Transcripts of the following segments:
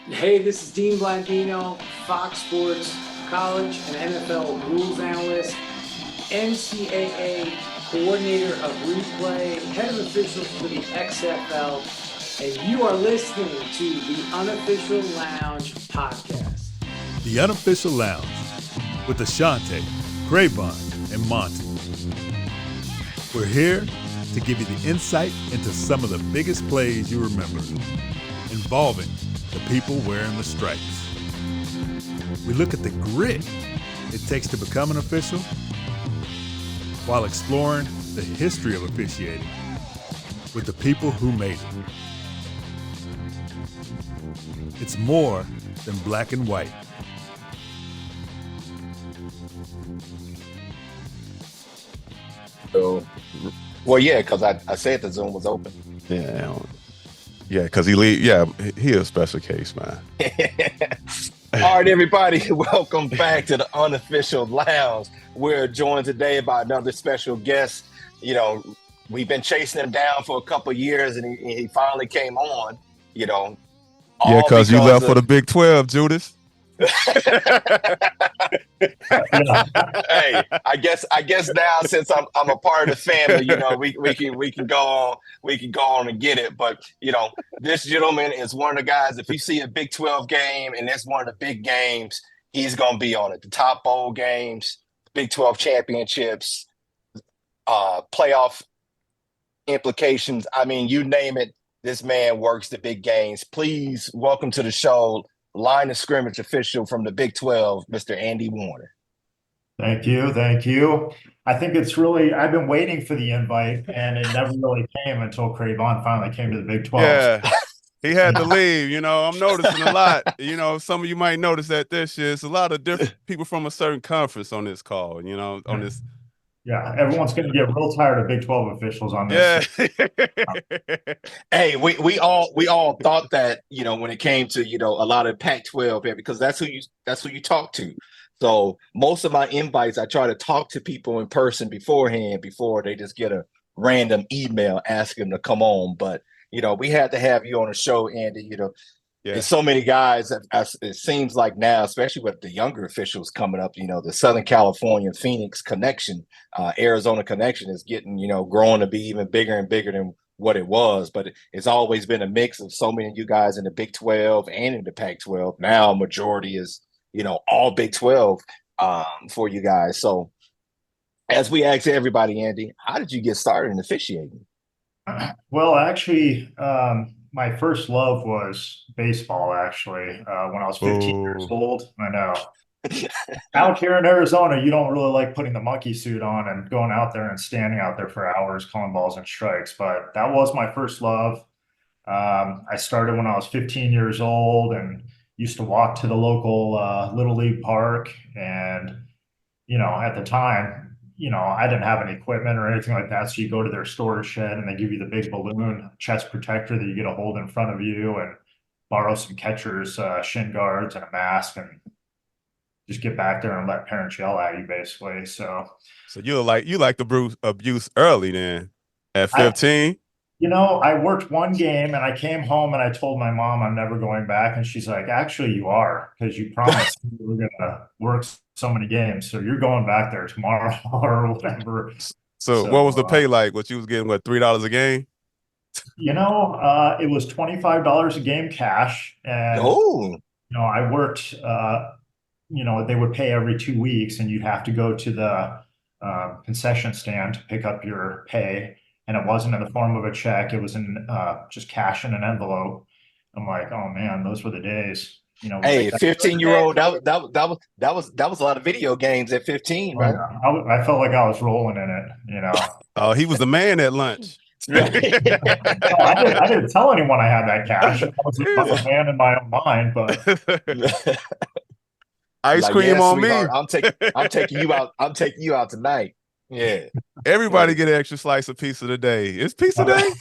Hey, this is Dean Blandino, Fox Sports college and NFL rules analyst, NCAA coordinator of replay, head of officials for the XFL, and you are listening to the Unofficial Lounge podcast. The Unofficial Lounge with Ashante, Craybon, and Monty. We're here to give you the insight into some of the biggest plays you remember, involving the people wearing the stripes. We look at the grit it takes to become an official while exploring the history of officiating with the people who made it. It's more than black and white. So, well, yeah, because I said the Zoom was open. Yeah, because he a special case, man. All right, everybody, welcome back to the Unofficial Lounge. We're joined today by another special guest. You know, we've been chasing him down for a couple of years, and he finally came on. You know, yeah, because you left for the Big 12, Judas. Hey, I guess now since I'm a part of the family, you know, we can go on and get it. But you know, this gentleman is one of the guys. If you see a Big 12 game and it's one of the big games, he's gonna be on it. The top bowl games, Big 12 championships, playoff implications. I mean, you name it. This man works the big games. Please welcome to the show, line of scrimmage official from the Big 12, Mr. Andy Warner. Thank you. Thank you. I think it's really, I've been waiting for the invite and it never really came until Craybon finally came to the Big 12. Yeah, he had to leave. You know, I'm noticing a lot. You know, some of you might notice that this year, it's a lot of different people from a certain conference on this call, you know, on this. Yeah, everyone's going to get real tired of Big 12 officials on this. Yeah. Hey, we all thought that, you know, when it came to, you know, a lot of Pac-12 here, because that's who you talk to. So most of my invites, I try to talk to people in person beforehand before they just get a random email asking them to come on. But, you know, we had to have you on the show, Andy. You know, there's so many guys, it seems like now, especially with the younger officials coming up, you know, the Southern California Phoenix connection, Arizona connection is getting, you know, growing to be even bigger and bigger than what it was. But it's always been a mix of so many of you guys in the Big 12 and in the Pac-12. Now majority is, you know, all Big 12 for you guys. So as we ask everybody, Andy, how did you get started in officiating? Well, actually, my first love was baseball, actually, when I was 15 years old. I know. Out here in Arizona, you don't really like putting the monkey suit on and going out there and standing out there for hours calling balls and strikes. But that was my first love. I started when I was 15 years old and used to walk to the local Little League park. And, you know, at the time, you know, I didn't have any equipment or anything like that. So you go to their storage shed and they give you the big balloon chest protector that you get to hold in front of you and borrow some catchers, shin guards and a mask and just get back there and let parents yell at you basically. So you like the abuse early then at 15? You know, I worked one game and I came home and I told my mom I'm never going back. And she's like, actually, you are, because you promised you were going to work so many games. So you're going back there tomorrow or whatever. So what was the pay like? What you was getting, what, $3 a game? You know, it was $25 a game cash. And, you know, I worked, you know, they would pay every 2 weeks and you'd have to go to the concession stand to pick up your pay. And it wasn't in the form of a check. It was in just cash in an envelope. I'm like, oh man, those were the days. You know, hey, 15-year-old, that was a lot of video games at 15, right? I felt like I was rolling in it, you know. Oh, he was the man at lunch. No, I didn't tell anyone I had that cash. I was a man in my own mind, but ice cream on me. I'm taking you out. I'm taking you out tonight. Yeah. Everybody get an extra slice of pizza today. It's pizza day.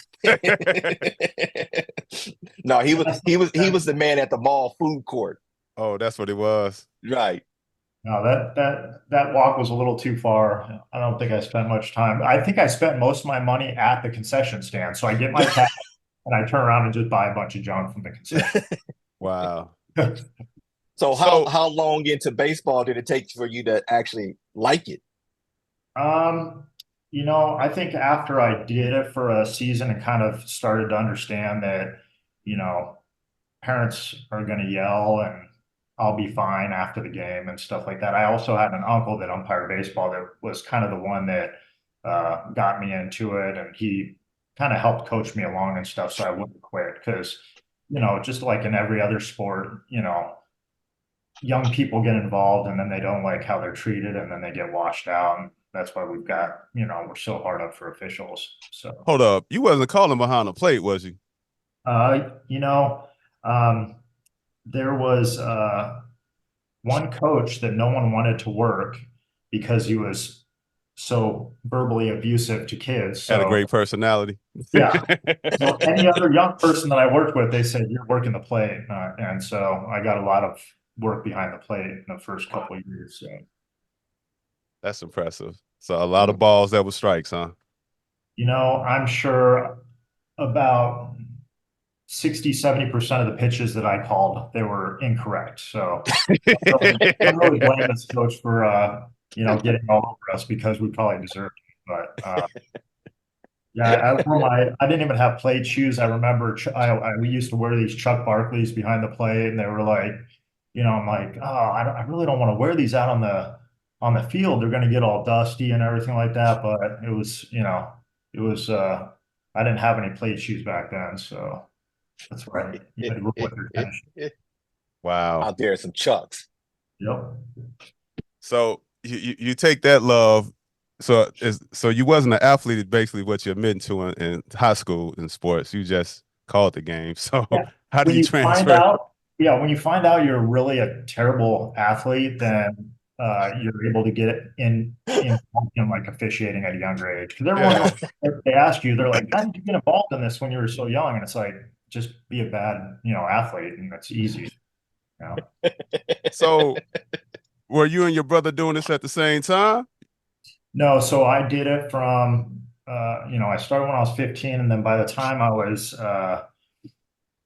No, he was the man at the mall food court. Oh, that's what it was. Right. No, that walk was a little too far. I don't think I spent much time. I think I spent most of my money at the concession stand. So I get my cash and I turn around and just buy a bunch of junk from the concession. Wow. So So how long into baseball did it take for you to actually like it? You know, I think after I did it for a season and kind of started to understand that, you know, parents are going to yell and I'll be fine after the game and stuff like that. I also had an uncle that umpired baseball that was kind of the one that got me into it, and he kind of helped coach me along and stuff so I wouldn't quit because, you know, just like in every other sport, you know, young people get involved and then they don't like how they're treated and then they get washed out. And that's why we've got, you know, we're so hard up for officials. So, hold up, you wasn't calling behind the plate, was you? you know, um, there was one coach that no one wanted to work because he was so verbally abusive to kids. Had a So, great personality. yeah. So any other young person that I worked with, they said, you're working the plate. And so I got a lot of work behind the plate in the first couple of years. So. That's impressive. So a lot of balls that were strikes, huh? You know, I'm sure about 60–70% of the pitches that I called, they were incorrect. So I don't really blame this coach for, you know, getting all over us because we probably deserved it. But yeah, I didn't even have plate shoes. I remember we used to wear these Chuck Barkleys behind the plate, and they were like, you know, I'm like, oh, I really don't want to wear these out on the field. They're going to get all dusty and everything like that. But it was, you know, it was. I didn't have any plate shoes back then, so that's right. You had to roll with your tennis shoes. Wow. Out there, some chucks. Yep. So you take that love. So you wasn't an athlete, basically what you're admitting to in high school in sports. You just called the game. So Yeah. how do When you you find transfer? out, yeah, when you find out you're really a terrible athlete, then you're able to get it in like officiating at a younger age. Because everyone, if they ask you, they're like, "How did you get involved in this when you were so young?" And it's like, just be a bad, you know, athlete, and it's easy. You know? So were you and your brother doing this at the same time? No, so I did it from, you know, I started when I was 15, and then by the time I was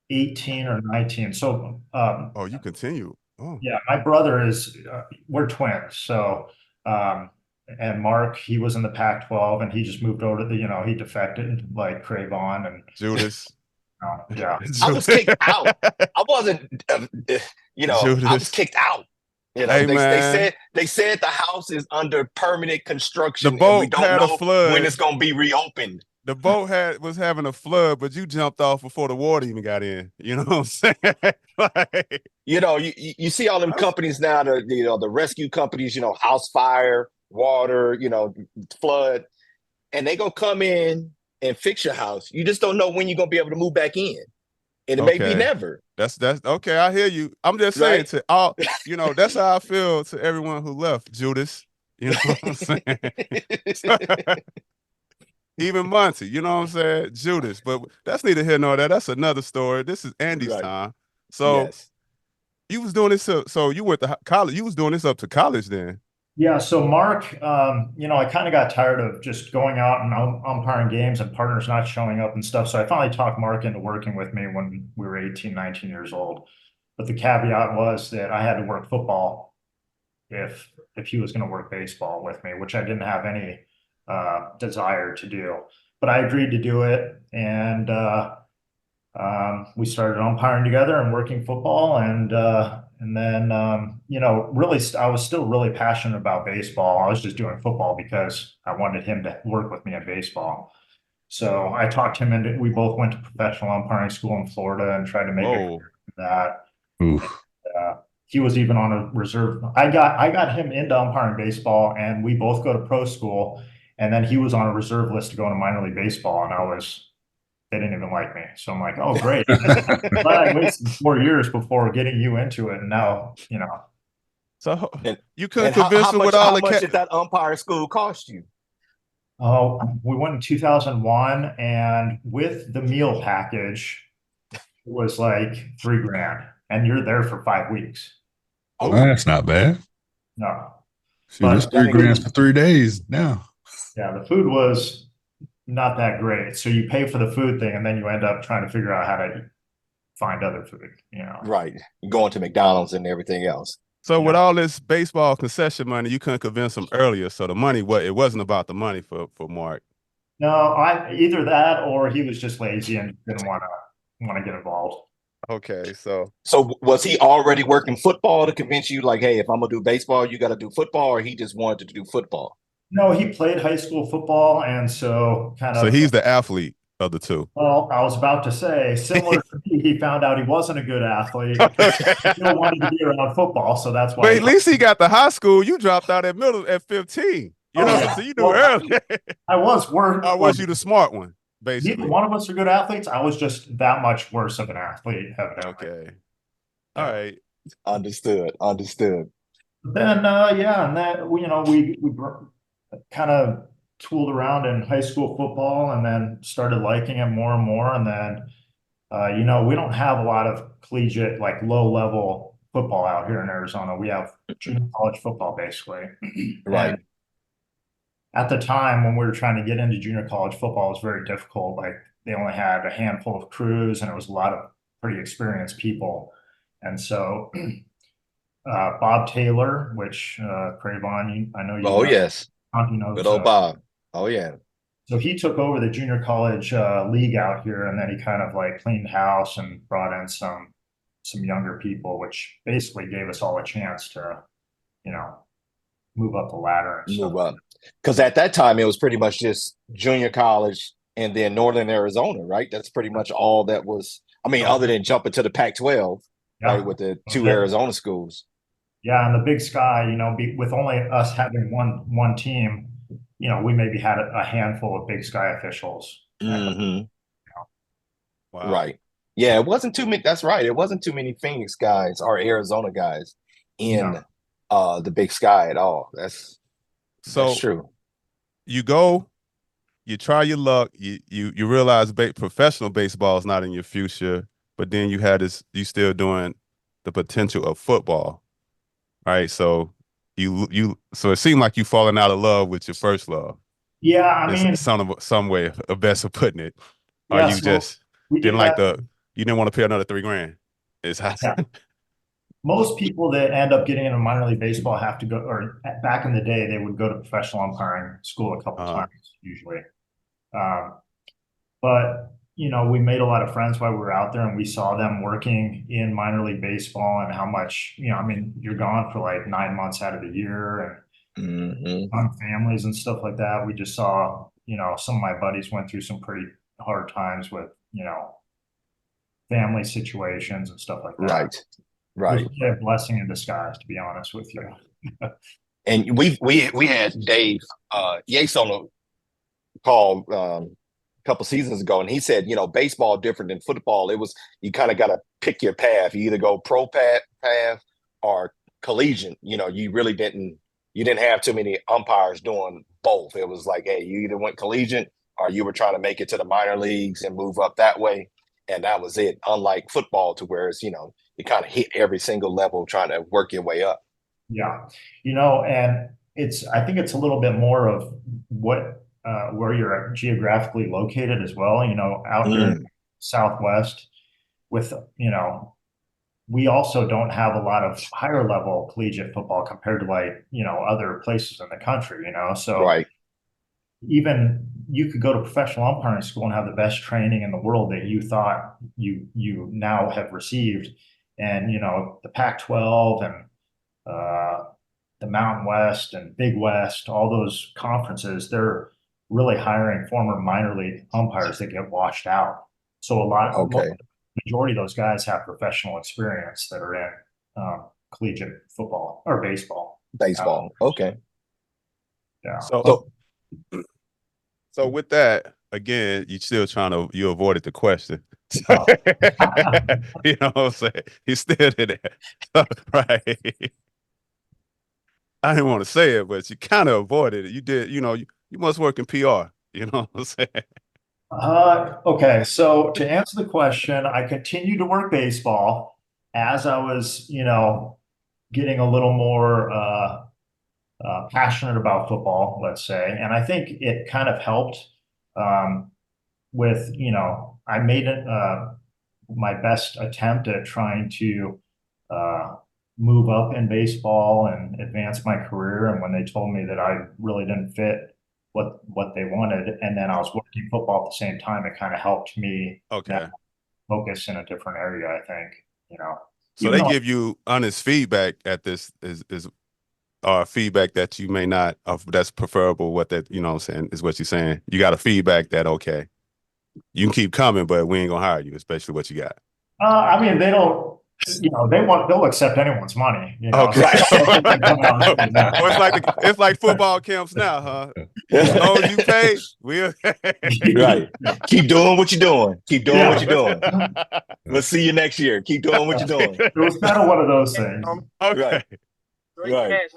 18 or 19. So, Oh, you continue. Oh, yeah, my brother is, we're twins. So, and Mark, he was in the Pac-12 and he just moved over to the, you know, he defected like Craven and, Judas. yeah. I was kicked out. I wasn't, you know, I was Judas. kicked out. You know, Hey, man. they said the house is under permanent The construction and we boat don't had a know when flood. it's going to be reopened. The boat was having a flood, but you jumped off before the water even got in. You know what I'm saying? Like, You know, you see all them companies now, the rescue companies, you know, house fire, water, you know, flood, and they gonna come in and fix your house. You just don't know when you're gonna be able to move back in, and it may be okay. never. That's okay. I hear you. I'm just saying Right? to all, you know, that's how I feel to everyone who left Judas. You know what I'm saying? Even Monty, you know what I'm saying? Judas, but that's neither here nor there. That's another story. This is Andy's Right. time. So Yes. you was doing this. So you went to college. You was doing this up to college then. Yeah, so Mark, you know, I kind of got tired of just going out and umpiring games and partners not showing up and stuff. So I finally talked Mark into working with me when we were 18, 19 years old. But the caveat was that I had to work football if he was going to work baseball with me, which I didn't have any desire to do. But I agreed to do it, and we started umpiring together and working football, and then you know, really, I was still really passionate about baseball. I was just doing football because I wanted him to work with me in baseball. So I talked him into. We both went to professional umpiring school in Florida and tried to make a Whoa. career of that. Oof. He was even on a reserve. I got him into umpiring baseball, and we both go to pro school. And then he was on a reserve list to go into minor league baseball, and they didn't even like me. So I'm like, oh great. But I wasted 4 years before getting you into it, and now you know. So And you couldn't how convince him with all how the much did that umpire school cost you? Oh, we went in 2001, and with the meal package, it was like $3,000, and you're there for 5 weeks. Oh, that's not bad. No, Shoot, it's but That $3,000 includes for 3 days now. yeah, the food was not that great. So you pay for the food thing, and then you end up trying to figure out how to find other food, you know. Right. Going to McDonald's and everything else. So with Yeah. all this baseball concession money, you couldn't convince him earlier. So the money, it wasn't about the money for Mark. No, either that or he was just lazy and didn't want to get involved. Okay, so Was he already working football to convince you, like, hey, if I'm gonna do baseball, you got to do football, or he just wanted to do football? No, he played high school football, and so he's the athlete of the two. well, I was about to say, similar to me, he found out he wasn't a good athlete. He still wanted to be around football, so that's why. But at least he got the high school. You dropped out at 15. You know, yeah. so you knew early. I was worse. Or was you the smart one, Neither basically? one of us are good athletes. I was just that much worse of an athlete, evidently. Okay. All right. Understood. But then, yeah, and that we kind of tooled around in high school football, and then started liking it more and more. And then, we don't have a lot of collegiate, like low level football out here in Arizona. We have junior college football, basically. Right. And at the time when we were trying to get into junior college football, it was very difficult. Like they only had a handful of crews, and it was a lot of pretty experienced people. And so Bob Taylor, which Cravon, I know you Oh know, yes. he knows. Good old Bob. Oh yeah. So he took over the junior college league out here, and then he kind of like cleaned house and brought in some younger people, which basically gave us all a chance to, move up the ladder and stuff. Move up. Because at that time it was pretty much just junior college and then Northern Arizona, right? That's pretty much all that was. I mean, other than jumping to the Pac-12, Yeah. right, with the two Arizona schools. Yeah, and the Big Sky, with only us having one team, we maybe had a handful of Big Sky officials. Mm-hmm. Wow. Right. Yeah, it wasn't too many. That's right. It wasn't too many Phoenix guys or Arizona guys in the Big Sky at all. That's true. You go, you try your luck, you realize professional baseball is not in your future, but then you still doing the potential of football. Right. So so it seemed like you falling out of love with your first love. Yeah, I mean, some way of best of putting it. Or yeah, you so just we did you didn't want to pay another $3,000. It's how most people that end up getting into minor league baseball have to go, or back in the day, they would go to professional umpiring school a couple times usually. But we made a lot of friends while we were out there, and we saw them working in minor league baseball and how much, I mean, you're gone for like 9 months out of the year and on families and stuff like that. We just saw, some of my buddies went through some pretty hard times with, family situations and stuff like that. Right. It was a blessing in disguise, to be honest with you. And we had Dave Yates on the call a couple seasons ago, and he said, baseball different than football. It was, you kind of got to pick your path. You either go pro path or collegiate. You really didn't have too many umpires doing both. It was like, hey, you either went collegiate or you were trying to make it to the minor leagues and move up that way. And that was it. Unlike football, to where it's, you kind of hit every single level trying to work your way up. Yeah. And I think it's a little bit more of what, where you're geographically located as well. Out here in the Southwest with, we also don't have a lot of higher level collegiate football compared to like, other places in the country, so right. Even you could go to professional umpiring school and have the best training in the world that you thought you now have received. And, the Pac-12 and the Mountain West and Big West, all those conferences, they're really hiring former minor league umpires that get washed out. So the majority of those guys have professional experience that are in collegiate football or baseball. Okay. Yeah. So with that, again, you avoided the question. Oh. You know what I'm saying? You still did it. Right. I didn't want to say it, but you kind of avoided it. You did, you must work in PR. You know what I'm saying? Okay. So to answer the question, I continued to work baseball as I was, getting a little more passionate about football, let's say. And I think it kind of helped with, I made it my best attempt at trying to move up in baseball and advance my career. And when they told me that I really didn't fit what they wanted, and then I was working football at the same time, it kind of helped me focus in a different area, I think, you know. So they give you honest feedback at this is feedback that you may not that's preferable, what that, you know what I'm saying, is what you're saying. You got a feedback that, okay, you can keep coming, but we ain't gonna hire you, especially what you got. I mean, they don't, you know, they'll accept anyone's money, you know. Okay. It's like football camps now, huh? As long as you pay, we'll right. Keep doing what you're doing. Keep doing what you're doing. We'll see you next year. Keep doing what you're doing. It was kind of one of those things. Okay. Right.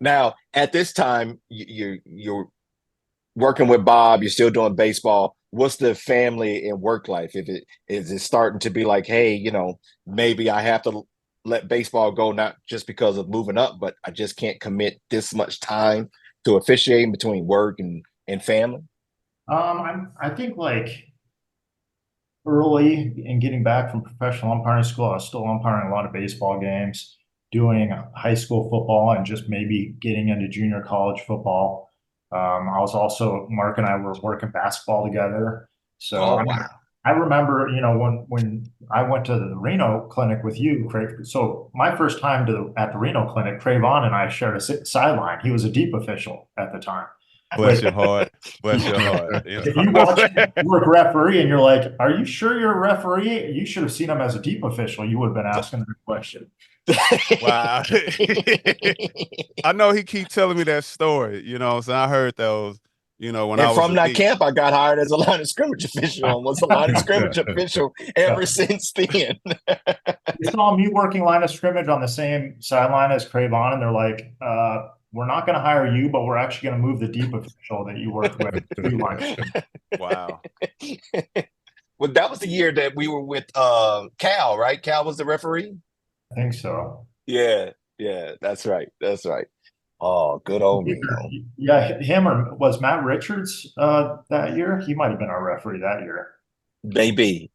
Now, at this time, you're working with Bob. You're still doing baseball. What's the family and work life? Is it starting to be like, hey, you know, maybe I have to let baseball go, not just because of moving up, but I just can't commit this much time to officiating between work and family? I think like early in getting back from professional umpiring school, I was still umpiring a lot of baseball games, doing high school football, and just maybe getting into junior college football. I was also, Mark and I were working basketball together. So I remember, you know, when I went to the Reno clinic with you, Craig. So my first time at the Reno clinic, Trayvon and I shared a sideline. He was a deep official at the time. Bless your heart. Bless your heart. If you watch work referee and you're like, are you sure you're a referee? You should have seen him as a deep official. You would have been asking the question. Wow. I know he keep telling me that story, you know, so I heard those, you know, when I was from that camp, I got hired as a line of scrimmage official and was a line of scrimmage official ever since then. They saw me working line of scrimmage on the same sideline as Cravon, and they're like, we're not going to hire you, but we're actually going to move the deep official that you worked with. Wow. Well, that was the year that we were with Cal, right? Cal was the referee? I think so. Yeah, that's right. That's right. Oh, good old Reno. Yeah, him or was Matt Richards that year? He might have been our referee that year. Maybe,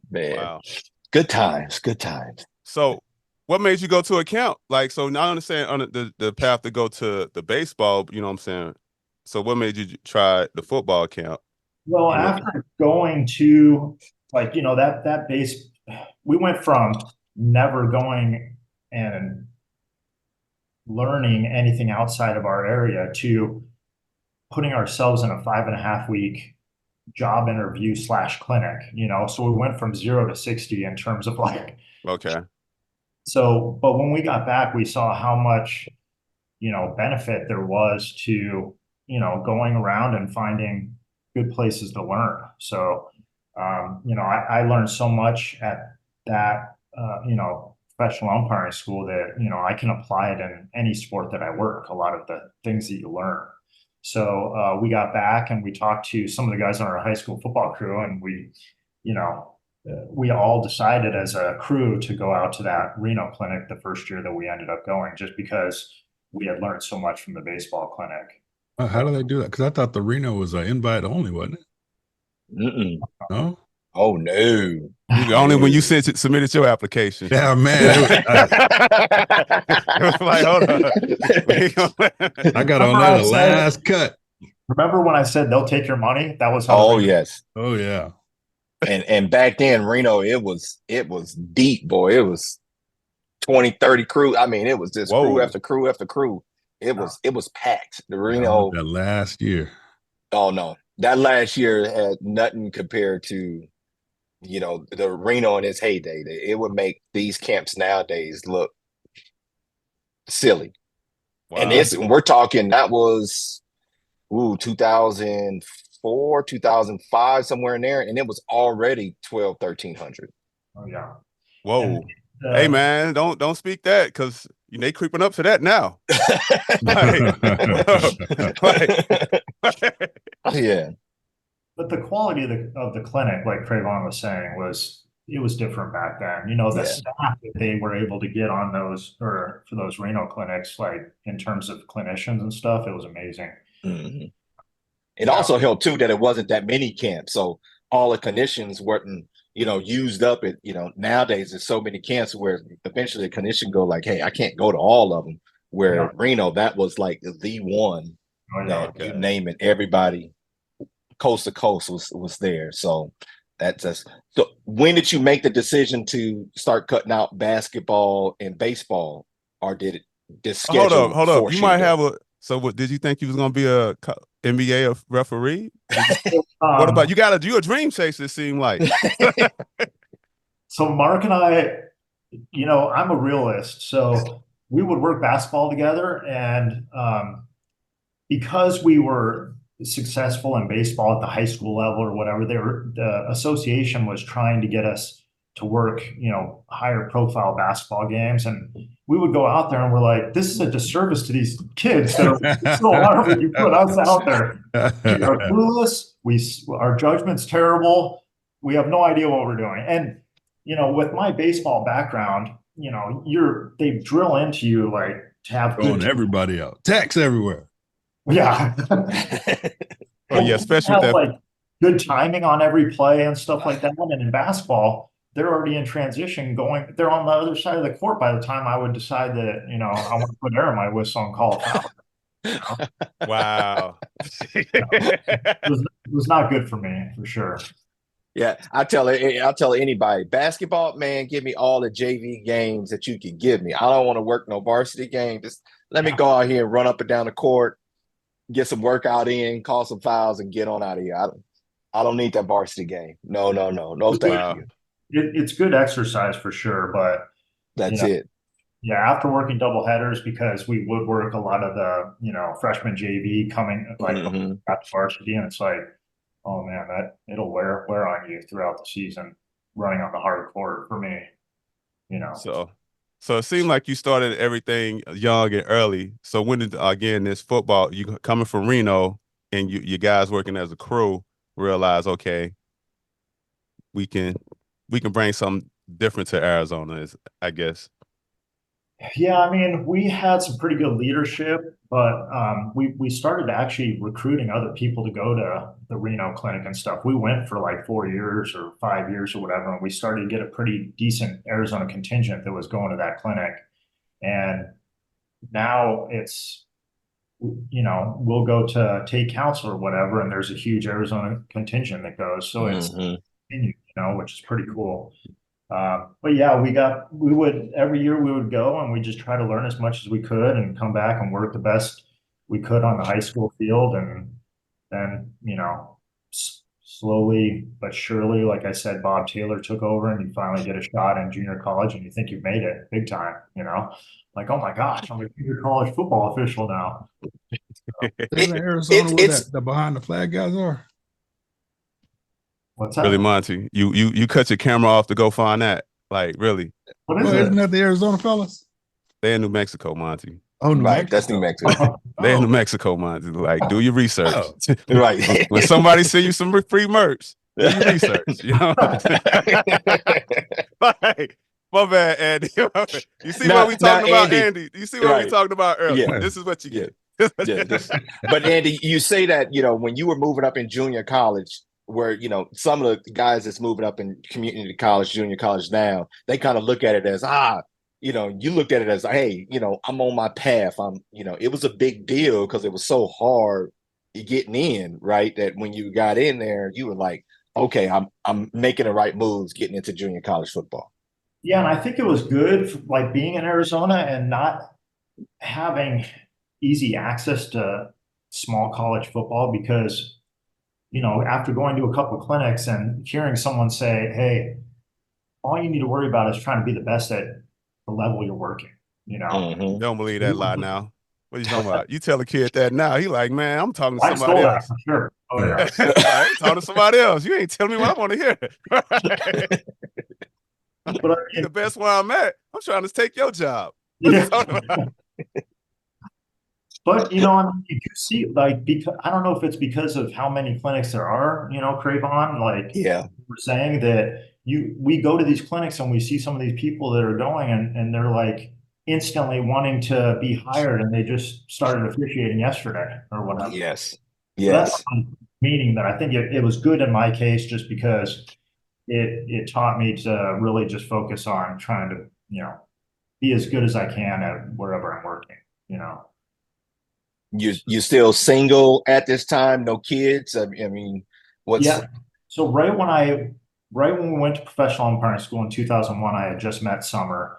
man. Wow. Good times. So what made you go to account? Like, so now I understand on the path to go to the baseball, you know what I'm saying? So what made you try the football account? Well, after going to, like, you know, that base, we went from never going and learning anything outside of our area to putting ourselves in a 5.5 week job interview / clinic, you know. So we went from 0 to 60 in terms of like, okay. So, but when we got back, we saw how much, you know, benefit there was to, you know, going around and finding good places to learn. So, you know, I learned so much at that, you know, professional umpiring school that, you know, I can apply it in any sport that I work, a lot of the things that you learn. So we got back and we talked to some of the guys on our high school football crew, and we, you know, we all decided as a crew to go out to that Reno clinic the first year that we ended up going, just because we had learned so much from the baseball clinic. How do they do that? Because I thought the Reno was an invite only, wasn't it? No? Oh, no. Only when you submitted your application. Yeah, man. It was like, hold on. I got on there the last cut. Remember when I said they'll take your money? That was how. Oh, yes. Oh, yeah. And back then, Reno, it was deep, boy. It was 20, 30 crew. I mean, it was just crew after crew after crew. It was packed. The Reno. That last year. Oh, no. That last year had nothing compared to, you know, the Reno in its heyday. It would make these camps nowadays look silly. Wow. And we're talking, that was 2004, 2005, somewhere in there, and it was already 1,300. Oh yeah. Whoa. Hey man, don't speak that, because they creeping up to that now. Yeah. But the quality of the clinic, like Trayvon was saying, it was different back then. You know, the staff that they were able to get on those, or for those Reno clinics, like in terms of clinicians and stuff, it was amazing. Mm-hmm. It also helped too that it wasn't that many camps. So all the clinicians weren't, used up. Nowadays there's so many camps where eventually the clinician go like, hey, I can't go to all of them. Where Reno, that was like the one that you name it, everybody coast to coast was there. So that's just so. When did you make the decision to start cutting out basketball and baseball, or did it this schedule? Hold up. You might have a. So what? Did you think you was gonna be a NBA referee? What about you? You a dream chaser? It seemed like. So Mark and I, I'm a realist, so we would work basketball together, and because we were successful in baseball at the high school level or whatever, the association was trying to get us to work, higher profile basketball games. And we would go out there and we're like, this is a disservice to these kids that are so hard when you put us out there. We are clueless. Our judgment's terrible. We have no idea what we're doing. And, with my baseball background, they drill into you like to have throwing everybody out, tax everywhere. Yeah. Oh yeah, especially with that like good timing on every play and stuff like that. And in basketball, they're already in transition they're on the other side of the court by the time I would decide that, I want to put air in my whistle and call it foul. Wow. It was not good for me, for sure. Yeah, I'll tell anybody, basketball, man, give me all the JV games that you can give me. I don't want to work no varsity game. Just let me go out here and run up and down the court, get some workout in, call some fouls, and get on out of here. I don't need that varsity game. No, thank you. It's good exercise for sure, but that's it. Yeah, after working double headers, because we would work a lot of the freshman JV coming at varsity, and it's like, oh man, it'll wear on you throughout the season running on the hard court for me. So it seemed like you started everything young and early. So when did, again, this football, you coming from Reno and you guys working as a crew, realize, okay, we can bring something different to Arizona, I guess. Yeah, I mean, we had some pretty good leadership, but we started actually recruiting other people to go to the Reno clinic and stuff. We went for like 4 years or 5 years or whatever, and we started to get a pretty decent Arizona contingent that was going to that clinic. And now it's, we'll go to take counsel or whatever, and there's a huge Arizona contingent that goes. So it's, which is pretty cool. But yeah, every year we would go and we just try to learn as much as we could and come back and work the best we could on the high school field. And then, slowly but surely, like I said, Bob Taylor took over and you finally get a shot in junior college and you think you've made it big time, like, oh my gosh, I'm a junior college football official now. In Arizona, where the behind the flag guys are. What's that? Really, Monty, you cut your camera off to go find that. Like, really? What is it? Isn't that the Arizona fellas? They're in New Mexico, Monty. Oh, New right, Mexico. that's New Mexico. They're in New Mexico, Monty. Like, do your research. Right. When somebody send you some free merch, do your research. Like, my bad, Andy. You see what we talking about, Andy? You see what we talked about earlier? Yeah. This is what you get. But Andy, you say that, when you were moving up in junior college, where, some of the guys that's moving up in community college, junior college now, they kind of look at it as, you looked at it as, hey, I'm on my path. It was a big deal because it was so hard getting in, right? That when you got in there, you were like, okay, I'm making the right moves getting into junior college football. Yeah, and I think it was good, like being in Arizona and not having easy access to small college football, because after going to a couple of clinics and hearing someone say, hey, all you need to worry about is trying to be the best at the level you're working, Don't believe that lie now. What are you talking about? You tell a kid that now, he like, man, I'm talking to somebody else. For sure. Oh, yeah. I'm talking to somebody else. You ain't telling me what I want to hear. But the best where I'm at, I'm trying to take your job. Yeah. But you do see, like, because I don't know if it's because of how many clinics there are, Craven, like, we're saying that we go to these clinics and we see some of these people that are going and they're like instantly wanting to be hired, and they just started officiating yesterday or whatever. Yes. So that's Yes. meaning that I think it was good in my case just because it taught me to really just focus on trying to, be as good as I can at wherever I'm working. You still single at this time? No kids? I mean, what's Yeah. So right when we went to professional umpiring school in 2001, I had just met Summer,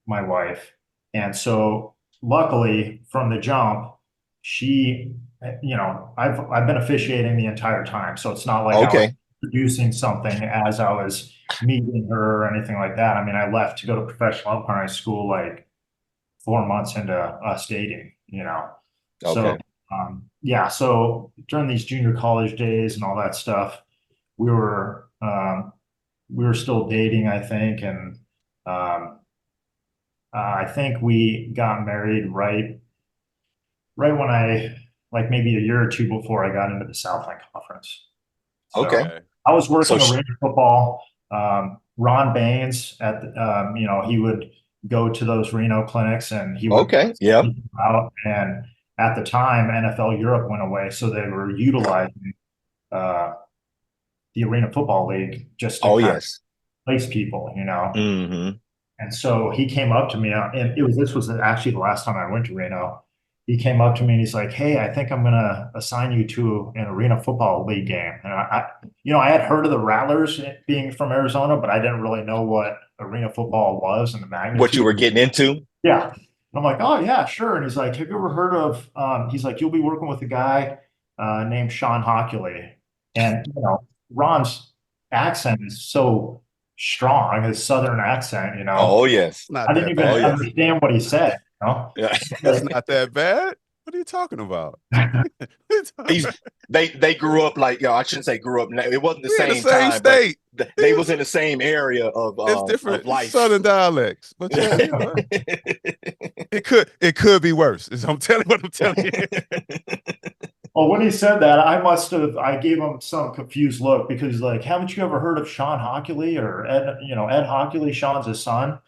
my wife. And so luckily from the jump, she, I've been officiating the entire time. So it's not like I was okay? producing something as I was meeting her or anything like that. I mean, I left to go to professional umpiring school like 4 months into us dating. So Okay. yeah, so during these junior college days and all that stuff, we were we were still dating, I think, and um, I think we got married right when I like maybe a year or two before I got into the Southland Conference. So Okay. Okay. I was So, working arena football. Ron Baines he would go to those Reno clinics and he would okay. Yeah. out. And at the time, NFL Europe went away, so they were utilizing uh, the Arena Football League just to Oh, kind of yes. place people. Hmm. And so he came up to me, and this was actually the last time I went to Reno. He came up to me and he's like, "Hey, I think I'm gonna assign you to an Arena Football League game." And I had heard of the Rattlers being from Arizona, but I didn't really know what Arena Football was and the What you magnitude. were getting into? Yeah. And I'm like, "Oh yeah, sure." And he's like, "Have you ever heard of?" He's like, "You'll be working with a guy named Sean Hockley," and Ron's accent is so strong, his Southern accent. Oh, yes. I Not didn't that even Oh, bad. yes. understand what he said. Yeah. That's not that bad. What are you talking about? He's they grew up like, I shouldn't say grew up. It wasn't the We in the same same time, but state. they was in the same area of It's of different. It's life. Southern dialects, but yeah, it could be worse. I'm telling what I'm telling you. Well, when he said that, I gave him some confused look because he's like, "Haven't you ever heard of Sean Hockley or Ed Hockley? Sean's his son."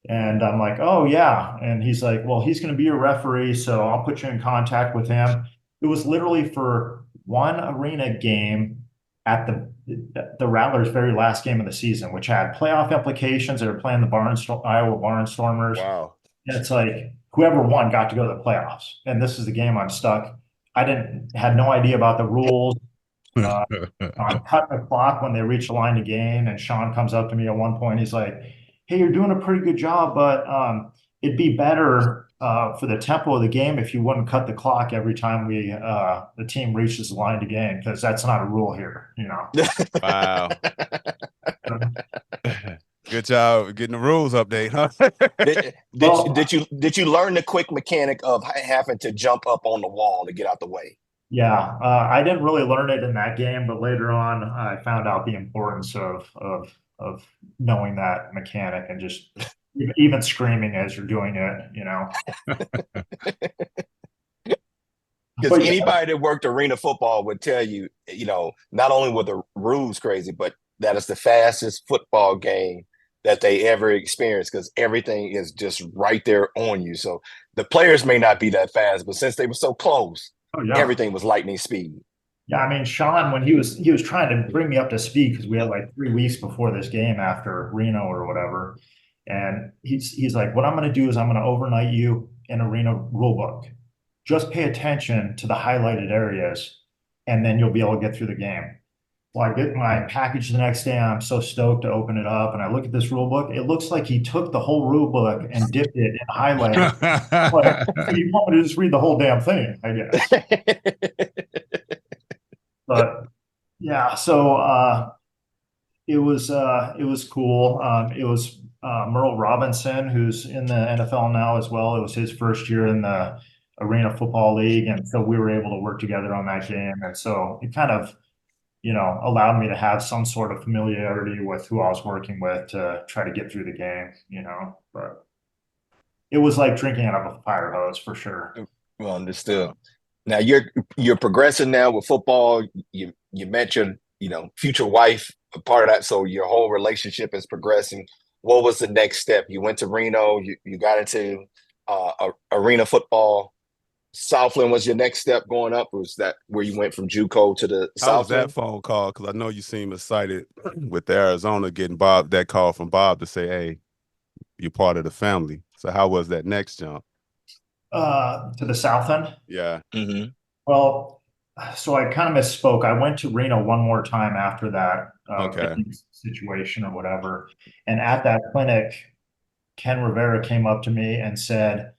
And I'm like, "Oh yeah." And he's like, "Well, he's going to be your referee, so I'll put you in contact with him." It was literally for one arena game at the Rattlers' very last game of the season, which had playoff implications. They were playing the Iowa Barnstormers. Wow. And it's like whoever won got to go to the playoffs. And this is the game I'm stuck. Had no idea about the rules. Uh, I'm cutting the clock when they reach the line to gain, and Sean comes up to me at one point. He's like, "Hey, you're doing a pretty good job, but it'd be better for the tempo of the game if you wouldn't cut the clock every time the team reaches the line to gain, because that's not a rule here." Wow. Good job getting the rules update, huh? Well, Did you learn the quick mechanic of having to jump up on the wall to get out the way? yeah, I didn't really learn it in that game, but later on, I found out the importance of knowing that mechanic and just even screaming as you're doing it. Because But yeah, anybody that worked arena football would tell you, not only were the rules crazy, but that is the fastest football game that they ever experienced because everything is just right there on you. So the players may not be that fast, but since they were so close, oh yeah, everything was lightning speed. yeah. I mean, Sean, when he was trying to bring me up to speed because we had like 3 weeks before this game after Reno or whatever, and he's like, "What I'm going to do is I'm going to overnight you an arena rule book. Just pay attention to the highlighted areas, and then you'll be able to get through the game." Well, I get my package the next day. I'm so stoked to open it up, and I look at this rule book. It looks like he took the whole rule book and dipped it in highlighter. Like, you want me to just read the whole damn thing, I guess. But yeah, so it was cool. It was Merle Robinson, who's in the NFL now as well. It was his first year in the Arena Football League, and so we were able to work together on that game. And so it kind of allowed me to have some sort of familiarity with who I was working with to try to get through the game. But it was like drinking out of a fire hose for sure. Well, understood. Now you're progressing now with football. You met your future wife, a part of that, so your whole relationship is progressing. What was the next step? You went to Reno. You got into arena football. Southland was your next step going up? Or was that where you went from JUCO to the How was that Southland? phone call? Because I know you seem excited with the Arizona getting that call from Bob to say, hey, you're part of the family. So how was that next jump? To the south end? Yeah. Mm-hmm. Well, so I kind of misspoke. I went to Reno one more time after that Okay. situation or whatever. And at that clinic, Ken Rivera came up to me and said,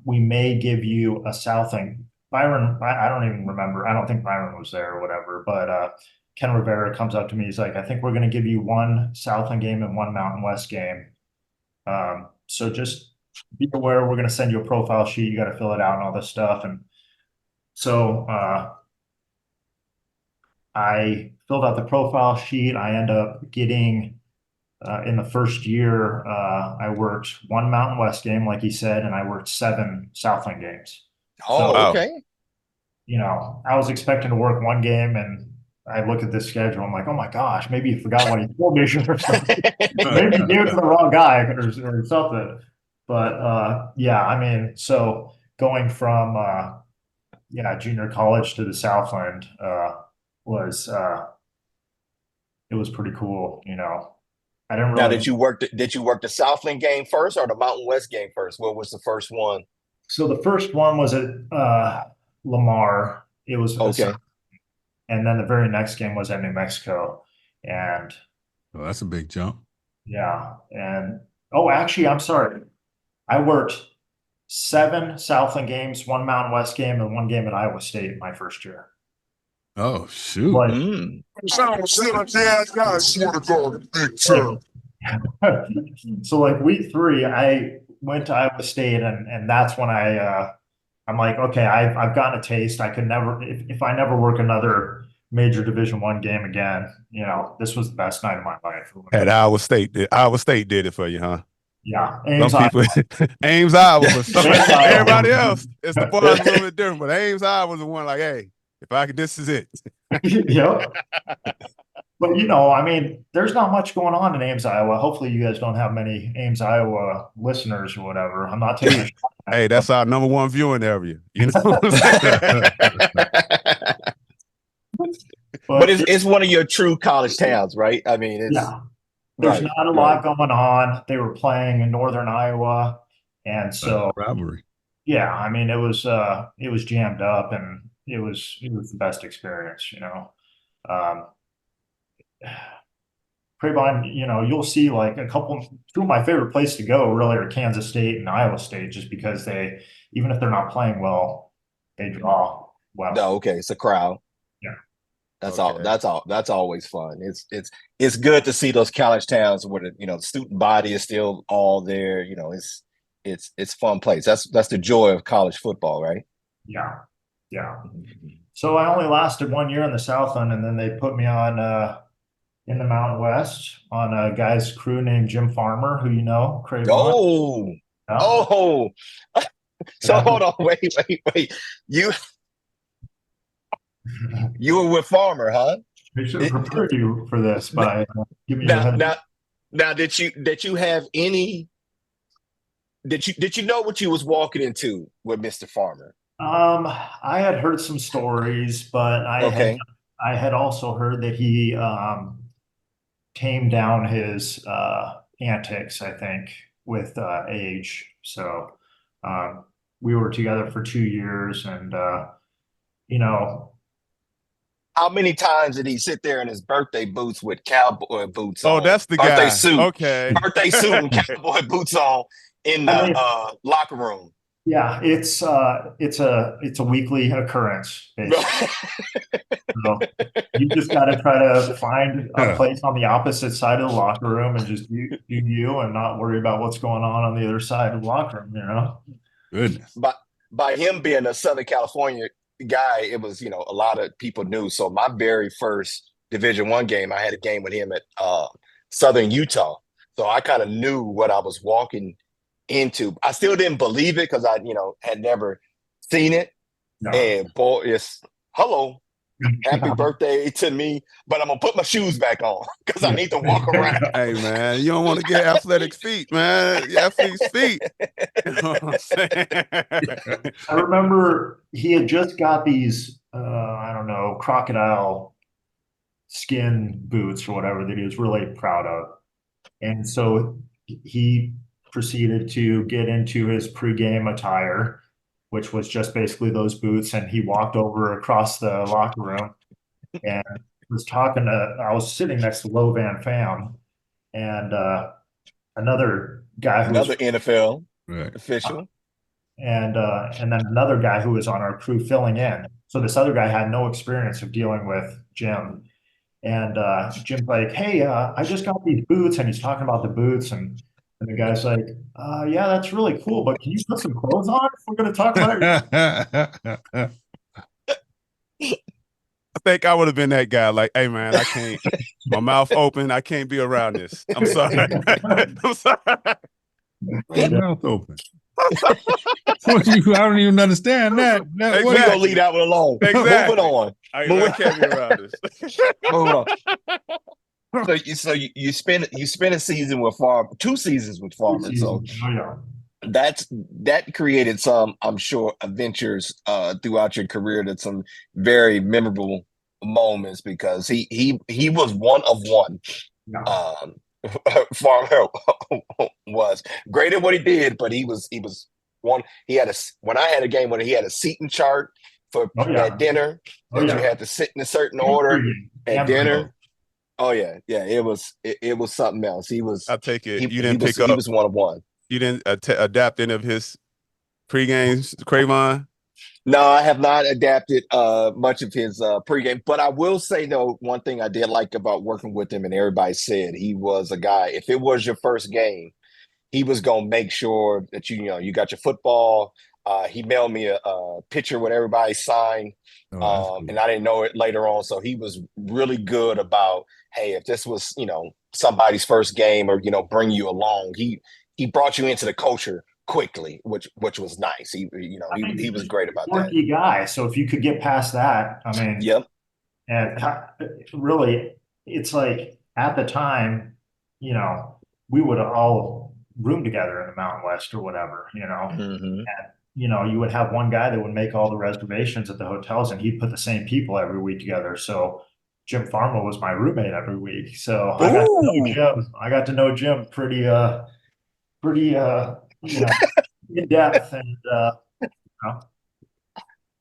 we may give you a Southing. Byron, I don't even remember. I don't think Byron was there or whatever, but Ken Rivera comes up to me. He's like, I think we're going to give you one Southland game and one Mountain West game. So just be aware, we're going to send you a profile sheet. You got to fill it out and all this stuff. And so I filled out the profile sheet. I end up getting in the first year, I worked one Mountain West game, like he said, and I worked 7 Southland games. Oh, Wow. okay. You know, I was expecting to work one game, and I look at this schedule. I'm like, oh my gosh, maybe you forgot what he told me or something. Maybe you gave it to the wrong guy or something. But yeah, I mean, so going from junior college to the Southland was it was pretty cool, you know. I didn't Now, really. did you work the Southland game first or the Mountain West game first? What was the first one? So the first one was at Lamar. It was Okay. and then the very next game was at New Mexico, and Oh, that's a big jump. yeah, and actually, I'm sorry, I worked 7 Southland games, 1 Mountain West game, and 1 game at Iowa State my first year. Oh, shoot. But so like week 3, I went to Iowa State, and that's when I'm like, okay, I've gotten a taste. I could never, if I never work another major Division I game again, you know, this was the best night of my life. At Iowa State. Iowa State did it for you, huh? Yeah. Some people, Ames, Iowa, but everybody else, it's the bar is a little bit different. But Ames, Iowa was the one like, hey, if I could, this is it. Yep. But you know, I mean, there's not much going on in Ames, Iowa. Hopefully, you guys don't have many Ames, Iowa listeners or whatever. I'm not taking a shot. Hey, that's our #1 viewing area. You know what I'm saying? But it's one of your true college towns, right? I mean, it's there's not a lot going on. They were playing in northern Iowa, and so rivalry. Yeah, I mean, it was jammed up, and it was the best experience, you know. Craybon, you know, you'll see like two of my favorite places to go really are Kansas State and Iowa State, just because they, even if they're not playing well, they draw well. No, okay, it's a crowd. Yeah. That's always fun. It's good to see those college towns where the student body is still all there. You know, it's fun place. That's the joy of college football, right? Yeah. So I only lasted 1 year in the Southland, and then they put me on in the Mountain West on a guy's crew named Jim Farmer, who you know, Craybon. Oh. So hold on, wait. You were with Farmer, huh? I should have prepared you for this by giving you now did you have any? Did you know what you was walking into with Mr. Farmer? I had heard some stories, but I had also heard that he tamed down his antics, I think, with age. So we were together for 2 years, and you know. How many times did he sit there in his birthday boots with cowboy boots on? Oh, that's the birthday guy. Suit. Okay. Birthday suit and cowboy boots on in the locker room. Yeah, it's a weekly occurrence, basically. So you just got to try to find a place on the opposite side of the locker room and just do you and not worry about what's going on the other side of the locker room, you know? Goodness. But by him being a Southern California guy, it was, a lot of people knew. So my very first Division I game, I had a game with him at Southern Utah. So I kind of knew what I was walking into. I still didn't believe it because I, had never seen it. No. And boy, it's hello. happy birthday to me, but I'm gonna put my shoes back on because I need to walk around. Hey man, you don't want to get athletic feet, man. Your athlete's feet. You know what I'm saying? I remember he had just got these, I don't know, crocodile skin boots or whatever that he was really proud of. And so he proceeded to get into his pregame attire, which was just basically those boots. And he walked over across the locker room and was talking to, I was sitting next to Lo Van Fam and another guy who Another was NFL Right. official. and then another guy who was on our crew filling in. So this other guy had no experience of dealing with Jim. And Jim's like, hey, I just got these boots, and he's talking about the boots, and the guy's like, yeah, that's really cool, but can you put some clothes on if we're gonna talk about it? I think I would have been that guy. Like, hey man, I can't. My mouth open. I can't be around this. I'm sorry. I'm sorry. Mouth open. I don't even understand that. We're gonna leave that one alone. Exactly. Moving on. I can't be around this. Moving on. So you spend a season with two seasons with Farmer. So that created some, I'm sure, adventures throughout your career. That's some very memorable moments because he was one of one. Farmer was great at what he did, but he was one. He had when I had a game when he had a seating chart for at dinner. You had to sit in a certain order at dinner. Oh yeah, it was something else. He was. I'll take it. He was one of one. You didn't adapt any of his pre-games, Cravon? No, I have not adapted much of his pregame, but I will say though, one thing I did like about working with him, and everybody said he was a guy. If it was your first game, he was gonna make sure that you got your football. He mailed me a picture with everybody signed, and I didn't know it later on. So he was really good about, hey, if this was somebody's first game or bring you along, he brought you into the culture quickly, which was nice. He was great about that. Guy. So if you could get past that, I mean, yep. And really, it's like at the time, we would all room together in the Mountain West or whatever, Mm-hmm. And you would have one guy that would make all the reservations at the hotels, and he'd put the same people every week together. So Jim Farmer was my roommate every week. So I got to know Jim pretty in depth, and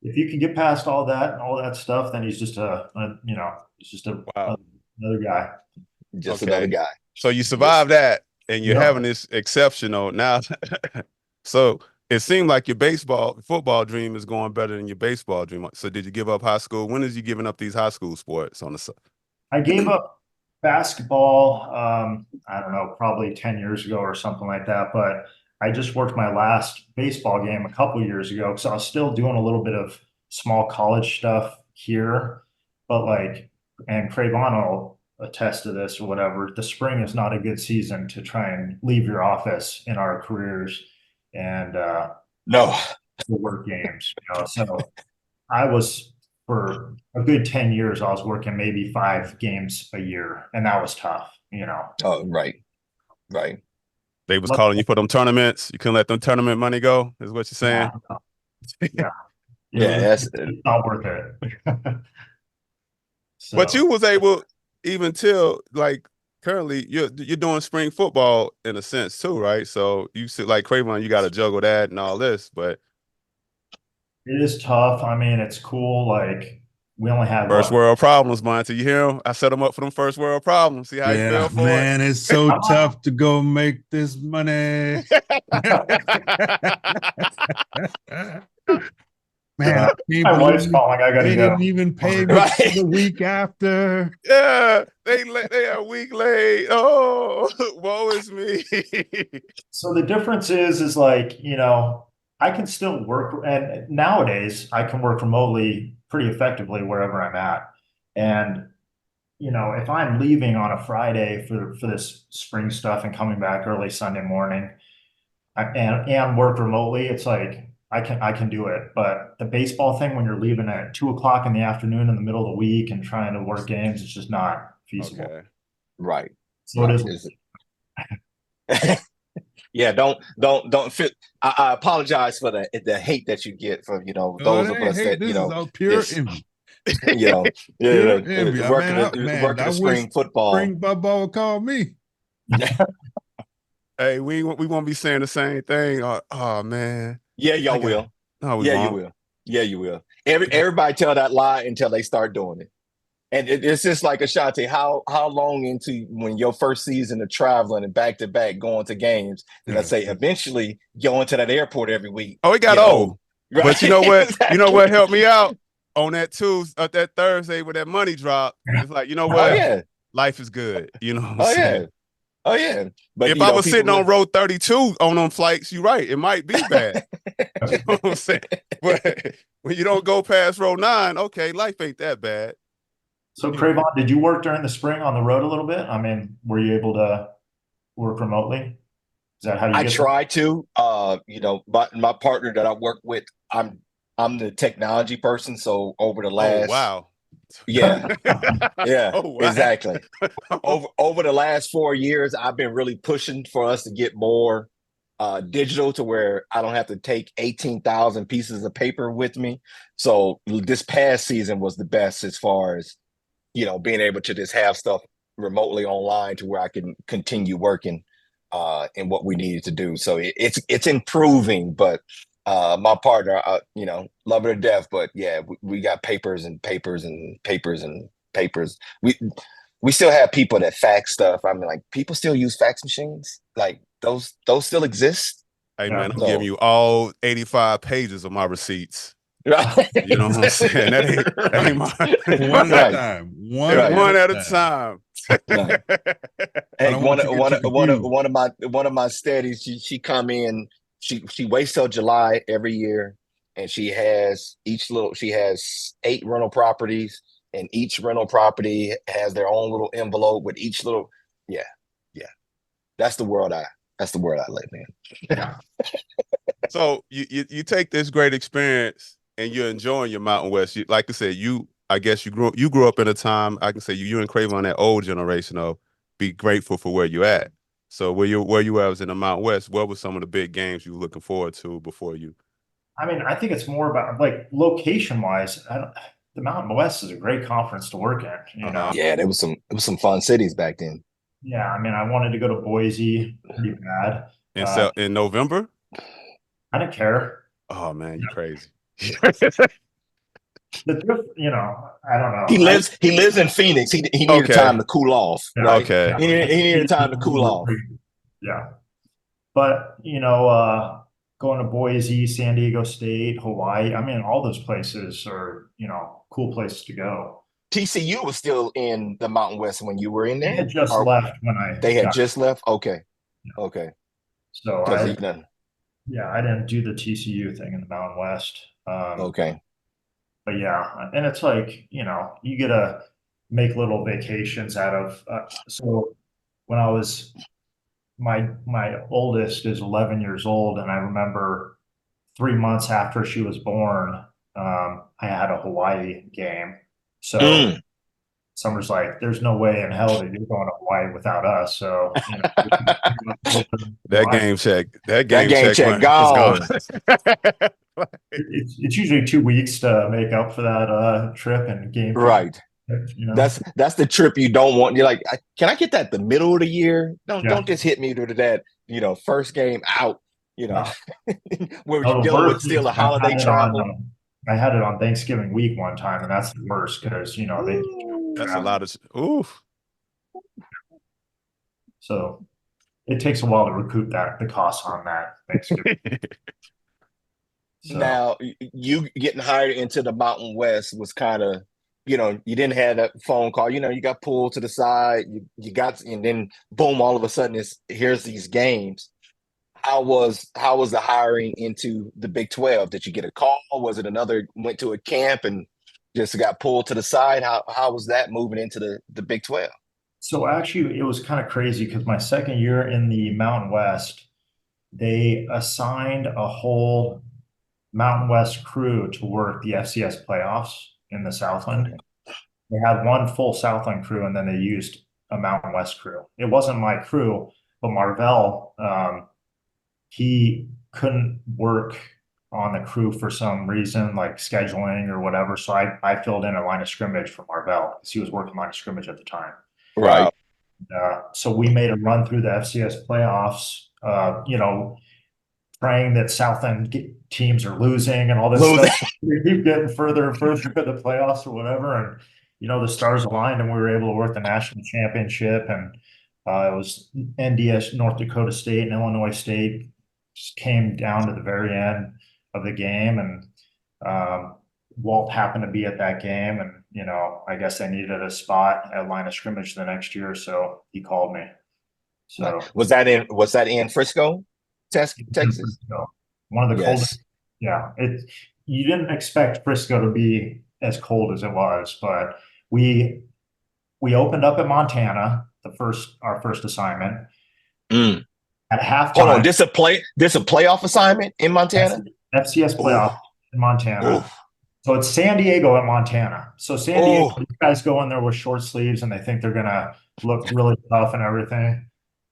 if you can get past all that stuff, then he's just another guy. Just another guy. So you survived that, and you're having this exceptional now. So it seemed like your football dream is going better than your baseball dream. So did you give up high school? When is you giving up these high school sports on the side? I gave up basketball, I don't know, probably 10 years ago or something like that. But I just worked my last baseball game a couple years ago because I was still doing a little bit of small college stuff here. But and Cravon will attest to this or whatever, the spring is not a good season to try and leave your office in our careers and work games. So I was, for a good 10 years, I was working maybe 5 games a year, and that was tough, Oh, right. They was calling you for them tournaments. You couldn't let them tournament money go, is what you're saying? It's not worth it. So. But you was able, even till currently you're doing spring football in a sense too, right? So you see, like Cravon, you got to juggle that and all this, but it is tough. I mean, it's cool. We only had first world problems, Monty. You hear him? I set him up for them first world problems. See how he fell for man, it's so tough to go make this money. Man, my wife's calling. I gotta go. Didn't even pay me the week after. Yeah, they are a week late. Oh, woe is me. So the difference is I can still work, and nowadays I can work remotely pretty effectively wherever I'm at. And if I'm leaving on a Friday for this spring stuff and coming back early Sunday morning, and work remotely, it's like I can do it. But the baseball thing, when you're leaving at 2 o'clock in the afternoon in the middle of the week and trying to work games, it's just not feasible. Okay. Right. So right. it is. Yeah, don't fit. I apologize for the hate that you get from those of us that this is all pure envy. Yeah, Pure envy. working the spring football. Spring football would call me. Hey, we won't be saying the same thing. Oh man. Yeah, y'all will. No, we yeah, won't. you will. Yeah, you will. Everybody tell that lie until they start doing it. And it's just like Ashanti, how long into when your first season of traveling and back to back going to games did I say eventually going to that airport every week? Oh, it got old. Right? But you know what? Exactly. You know what helped me out on that that Thursday with that money drop. It's like, you know what? Oh yeah, life is good. You know what I'm saying? Oh yeah. But if I was sitting on row 32 on them flights, you're right. It might be bad. You know what I'm saying? But when you don't go past row 9, okay, life ain't that bad. So Cravon, did you work during the spring on the road a little bit? I mean, were you able to work remotely? Is that how you I get tried to, my partner that I work with, I'm the technology person. So over the last, yeah, Oh, wow. exactly. over the last 4 years, I've been really pushing for us to get more digital to where I don't have to take 18,000 pieces of paper with me. So this past season was the best as far as, being able to just have stuff remotely online to where I can continue working in what we needed to do. So it's improving, but my partner, love her to death, but yeah, we got papers and papers and papers and papers. We still have people that fax stuff. I mean, like, people still use fax machines. Like, those still exist. Hey man, I'm giving you all 85 pages of my receipts. Right. You know what I'm saying? That ain't my one at a time. One at a time. Right. Hey, one of my steadies, she come in, she waits till July every year, and she has 8 rental properties, and each rental property has their own little envelope with each little yeah. That's the world I live in. Yeah. So you take this great experience and you're enjoying your Mountain West. Like I said, I guess you grew up in a time, I can say you and Cravon, that old generation of be grateful for where you at. So where you was in the Mountain West, what were some of the big games you were looking forward to before you? I mean, I think it's more about, like, location wise. The Mountain West is a great conference to work in. You know. Yeah, there was some fun cities back then. Yeah, I mean, I wanted to go to Boise pretty bad. In November? I didn't care. Oh man, you crazy. I don't know. He lives in Phoenix. He needed time to cool off. Right? Okay. He needed time to cool off. Yeah. But, going to Boise, San Diego State, Hawaii, I mean, all those places are, cool places to go. TCU was still in the Mountain West when you were in there? They had just left when They had just left? Okay. Yeah. Okay. So I didn't do the TCU thing in the Mountain West. Okay. But yeah, and it's like, you get to make little vacations out of, so when I was, my oldest is 11 years old, and I remember 3 months after she was born, I had a Hawaii game. So Summer's like, there's no way in hell that you're going to Hawaii without us. So that game check gone. It's usually 2 weeks to make up for that trip and game. Right. That's the trip you don't want. You're like, can I get that the middle of the year? Don't just hit me to that, first game out, where you're dealing with still a holiday travel. I had it on Thanksgiving week one time, and that's the worst because that's a lot of oof. So it takes a while to recoup the costs on that Thanksgiving. Now, you getting hired into the Mountain West was kind of, you didn't have that phone call. You got pulled to the side. And then boom, all of a sudden here's these games. How was the hiring into the Big 12? Did you get a call? Was it went to a camp and just got pulled to the side? How was that moving into the Big 12? So actually, it was kind of crazy because my second year in the Mountain West, they assigned a whole Mountain West crew to work the FCS playoffs in the Southland. Okay. They had one full Southland crew, and then they used a Mountain West crew. It wasn't my crew, but Marvell, he couldn't work on the crew for some reason, like scheduling or whatever. So I filled in a line of scrimmage for Marvell because he was working line of scrimmage at the time. Right. So we made a run through the FCS playoffs, praying that Southend teams are losing and all this stuff. We keep getting further and further into the playoffs or whatever. And, the stars aligned and we were able to work the national championship. And it was NDS, North Dakota State and Illinois State just came down to the very end of the game. And Walt happened to be at that game. And, I guess they needed a spot at line of scrimmage the next year. So he called me. So was that in Frisco? Texas. One of the coldest. Yeah, you didn't expect Frisco to be as cold as it was, but we opened up at Montana, our first assignment. At halftime. Hold on, this a playoff assignment in Montana? FCS playoff in Montana. So it's San Diego at Montana. So San Diego, you guys go in there with short sleeves and they think they're gonna look really tough and everything.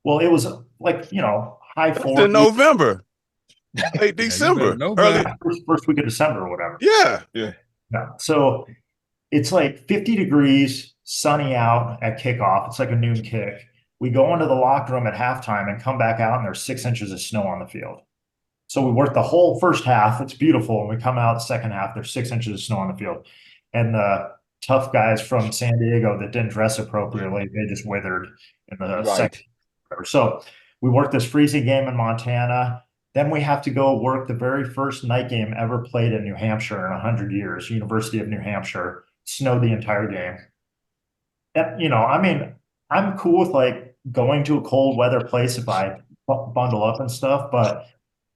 Well, it was like, high 40s. In November, late December, early first week of December or whatever. Yeah. So it's like 50 degrees, sunny out at kickoff. It's like a noon kick. We go into the locker room at halftime and come back out and there's 6 inches of snow on the field. So we work the whole first half. It's beautiful. And we come out the second half, there's 6 inches of snow on the field. And the tough guys from San Diego that didn't dress appropriately, they just withered in the second. So we worked this freezing game in Montana. Then we have to go work the very first night game ever played in New Hampshire in 100 years, University of New Hampshire. Snowed the entire game. And, I'm cool with like going to a cold weather place if I bundle up and stuff, but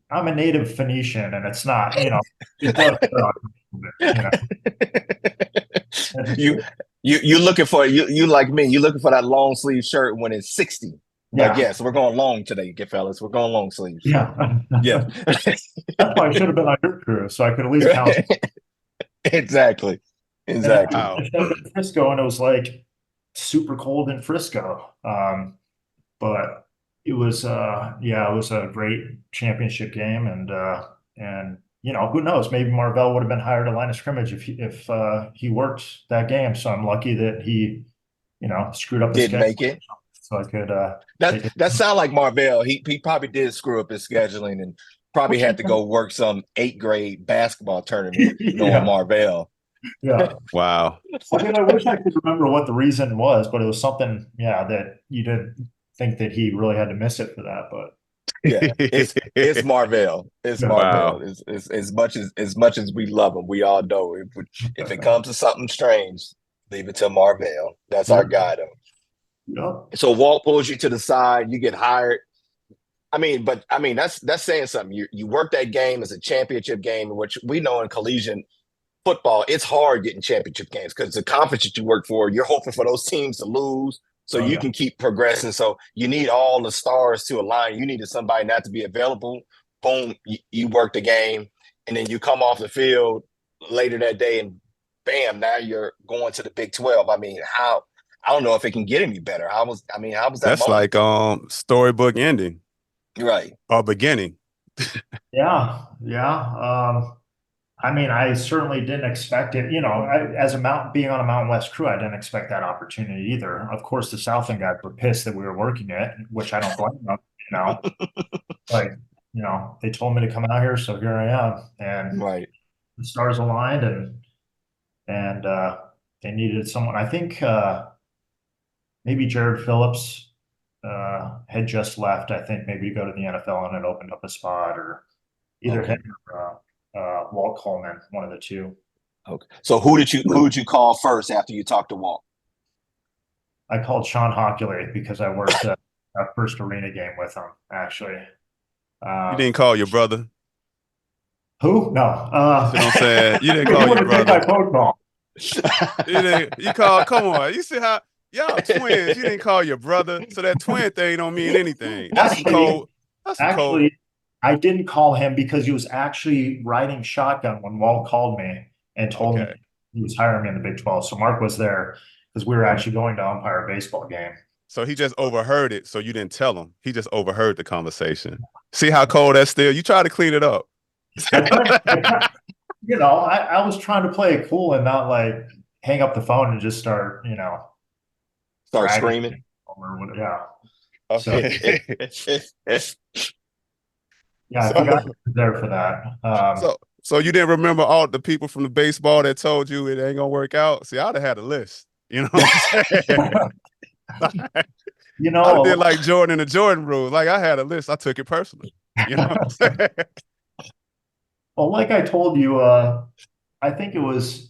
I'm a native Phoenician and it's not, it does you looking for you like me, you're looking for that long sleeve shirt when it's 60. Like, yes, we're going long today, fellas. We're going long sleeves. Yeah. That's why I should have been on your crew, so I could at least count. Exactly. Wow. In Frisco, and it was like super cold in Frisco. But it was it was a great championship game, and who knows, maybe Marvell would have been hired at line of scrimmage if he worked that game. So I'm lucky that he screwed up the schedule. Make it. So I could that sound like Marvell. He probably did screw up his scheduling and probably had to go work some 8th grade basketball tournament knowing Marvell. Yeah. Wow. I wish I could remember what the reason was, but it was something, that you didn't think that he really had to miss it for that. But it's Marvell. It's Marvell. Wow. It's as much as we love him, we all know if it comes to something strange, leave it to Marvell. That's our guy, though. Yeah. So Walt pulls you to the side, you get hired. That's saying something. You work that game as a championship game, which we know in collegiate football, it's hard getting championship games because the conference that you work for, you're hoping for those teams to lose so you can keep progressing. So you need all the stars to align. You needed somebody not to be available. Boom, you work the game, and then you come off the field later that day, and bam, now you're going to the Big 12. I don't know if it can get any better. How was that? That's moment? Like storybook ending, right? Or beginning. Yeah. I certainly didn't expect it. Being on a Mountain West crew, I didn't expect that opportunity either. Of course, the Southland guys were pissed that we were working it, which I don't blame them. Like, they told me to come out here, so here I am. And the stars aligned, and they needed someone. I think maybe Jared Phillips had just left. I think maybe to go to the NFL, and it opened up a spot, or either him or Walt Coleman, one of the two. Okay. So who did you call first after you talked to Walt? I called Sean Hockley because I worked our first arena game with him, actually. You didn't call your brother? Who? No. You know what I'm saying? You didn't call your brother. My phone call. You called, come on. You see how y'all twins, you didn't call your brother. So that twin thing don't mean anything. That's cold. Actually, I didn't call him because he was actually riding shotgun when Walt called me and told me he was hiring me in the Big 12. So Mark was there because we were actually going to umpire a baseball game. So he just overheard it. So you didn't tell him. He just overheard the conversation. See how cold that's still? You try to clean it up. You know, I was trying to play it cool and not like hang up the phone and just start, you know, Start screaming. Or whatever. Yeah. Okay. Yeah, I forgot you were there for that. So you didn't remember all the people from the baseball that told you it ain't gonna work out? See, I'd have had a list. You know what I'm saying? You know, I did like Jordan and the Jordan rule. Like I had a list. I took it personally. You know what I'm saying? well, like I told you, I think it was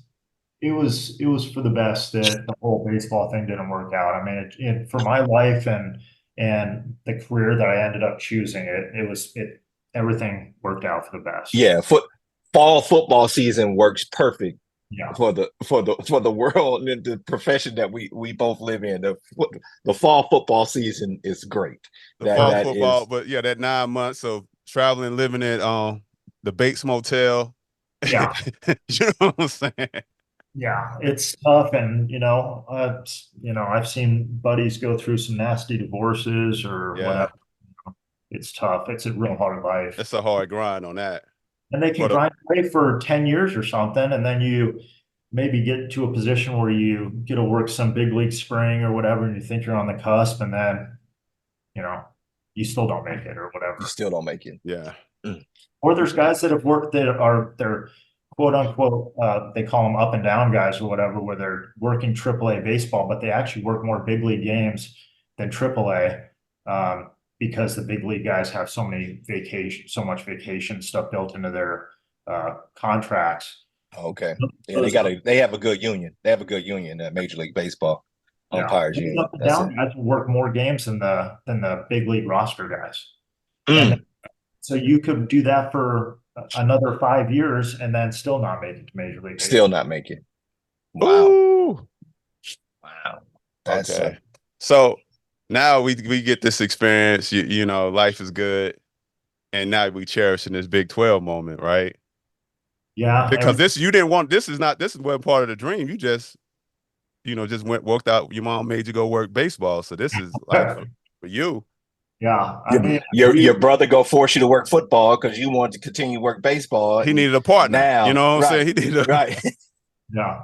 for the best that the whole baseball thing didn't work out. I mean, for my life and the career that I ended up choosing, everything worked out for the best. Yeah, fall football season works perfect. Yeah. For the world and the profession that we both live in. The fall football season is great. Fall football, but yeah, that 9 months of traveling, living at the Bates Motel. Yeah. You know what I'm saying? Yeah, it's tough, and I've seen buddies go through some nasty divorces or whatever. It's tough. It's a real hard life. It's a hard grind on that. And they can grind away for 10 years or something, and then you maybe get to a position where you get to work some big league spring or whatever, and you think you're on the cusp, and then, you still don't make it or whatever. You still don't make it. Yeah. Or there's guys that have worked they're quote unquote, they call them up and down guys or whatever, where they're working AAA baseball, but they actually work more big league games than AAA. Because the big league guys have so much vacation stuff built into their contracts. Okay. Yeah, they have a good union. They have a good union at Major League Baseball umpires union. Up and down guys work more games than the big league roster guys. And so you could do that for another 5 years and then still not make it to Major League Baseball. Still not make it. Wow. Ooh. Wow. That's okay. So now we get this experience, you know, life is good. And now we cherishing this Big 12 moment, right? Yeah. Because this wasn't part of the dream. You just, worked out. Your mom made you go work baseball. So this is like for you. Yeah. Your brother go force you to work football because you wanted to continue to work baseball. He needed a partner. Now, you know what I'm saying? He needed right. Yeah.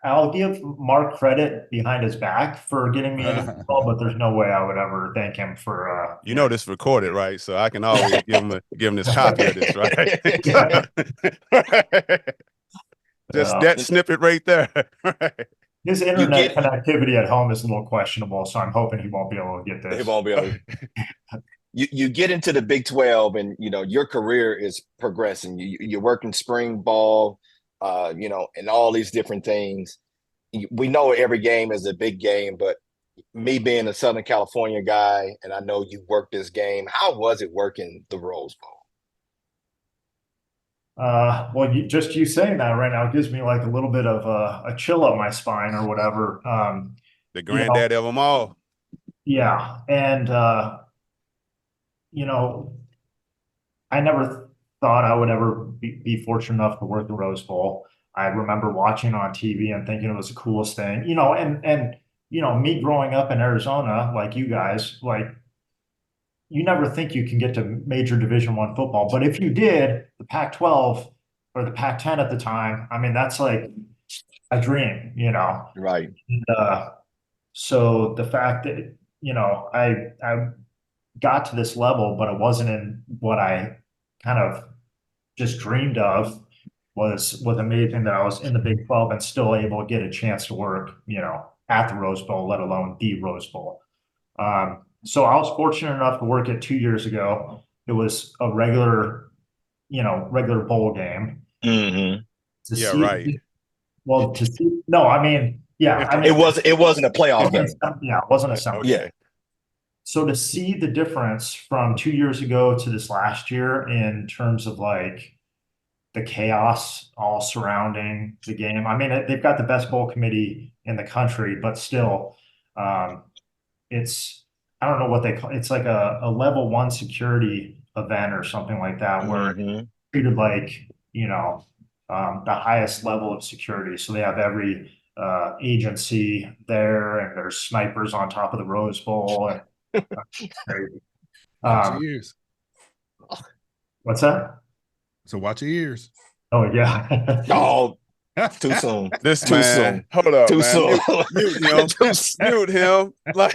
I'll give Mark credit behind his back for getting me into football, but there's no way I would ever thank him for. This recorded, right? So I can always give him this copy of this, right? Just that snippet right there. Right? His internet connectivity at home is a little questionable, so I'm hoping he won't be able to get this. He won't be able. You get into the Big 12, and your career is progressing. You're working spring ball. And all these different things. We know every game is a big game, but me being a Southern California guy, and I know you worked this game, how was it working the Rose Bowl? Well, you saying that right now gives me like a little bit of a chill up my spine or whatever. The granddaddy of them all. Yeah. And, I never thought I would ever be fortunate enough to work the Rose Bowl. I remember watching on TV and thinking it was the coolest thing, and me growing up in Arizona, like you guys, like you never think you can get to major Division I football, but if you did, the Pac-12 or the Pac-10 at the time, I mean, that's like a dream, Right. And, so the fact that, I got to this level, but it wasn't in what I kind of just dreamed of was amazing that I was in the Big 12 and still able to get a chance to work, at the Rose Bowl, let alone the Rose Bowl. So I was fortunate enough to work it 2 years ago. It was a regular bowl game. Mm-hmm. Right. Well, to see, no, I mean, yeah, it wasn't a playoff game. Yeah, it wasn't a semi. Yeah. So to see the difference from 2 years ago to this last year in terms of like the chaos all surrounding the game. I mean, they've got the best bowl committee in the country, but still, it's, I don't know what they call it. It's like a level 1 security event or something like that, where it's Mm-hmm. treated like, the highest level of security. So they have every agency there, and there's snipers on top of the Rose Bowl. And crazy. Watch your ears. What's that? So watch your ears. Oh yeah. Oh, too soon. This Too man, soon. hold up, Too man. soon. Mute him. Too soon. Mute him. Like,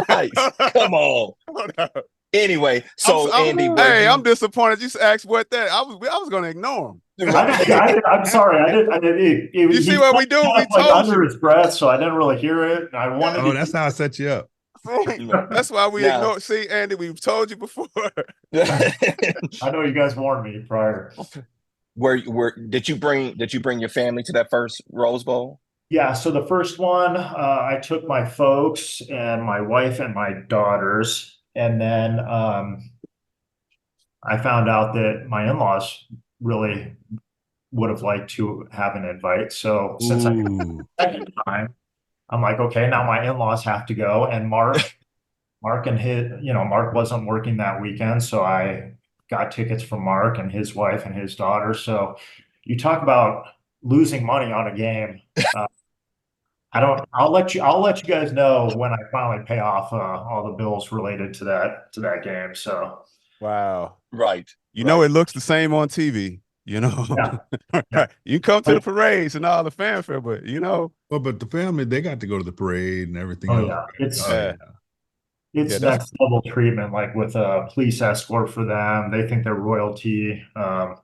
Right. Come on. hold up. Anyway, so Andy, hey, I'm disappointed. You asked what that. I was going to ignore him. I'm sorry. I didn't. You see what we do? We like told under you. his breath, so I didn't really hear it. And I wanted. Oh, that's how I set you up. That's why we Now- ignore. See, Andy, we've told you before. I know you guys warned me prior. Did you bring your family to that first Rose Bowl? Yeah, so the first one, I took my folks and my wife and my daughters, and then I found out that my in-laws really would have liked to have an invite. So since I got the second time, I'm like, okay, now my in-laws have to go. And Mark and Mark wasn't working that weekend, so I got tickets for Mark and his wife and his daughter. So you talk about losing money on a game. I'll let you guys know when I finally pay off all the bills related to that game. So Wow. Right. You know, it looks the same on TV, you know. Yeah. You come to the parades and all the fanfare, but Well, but the family, they got to go to the parade and everything Oh, else. yeah. It's Yeah, next level treatment, like with a police escort for them. They think they're royalty. But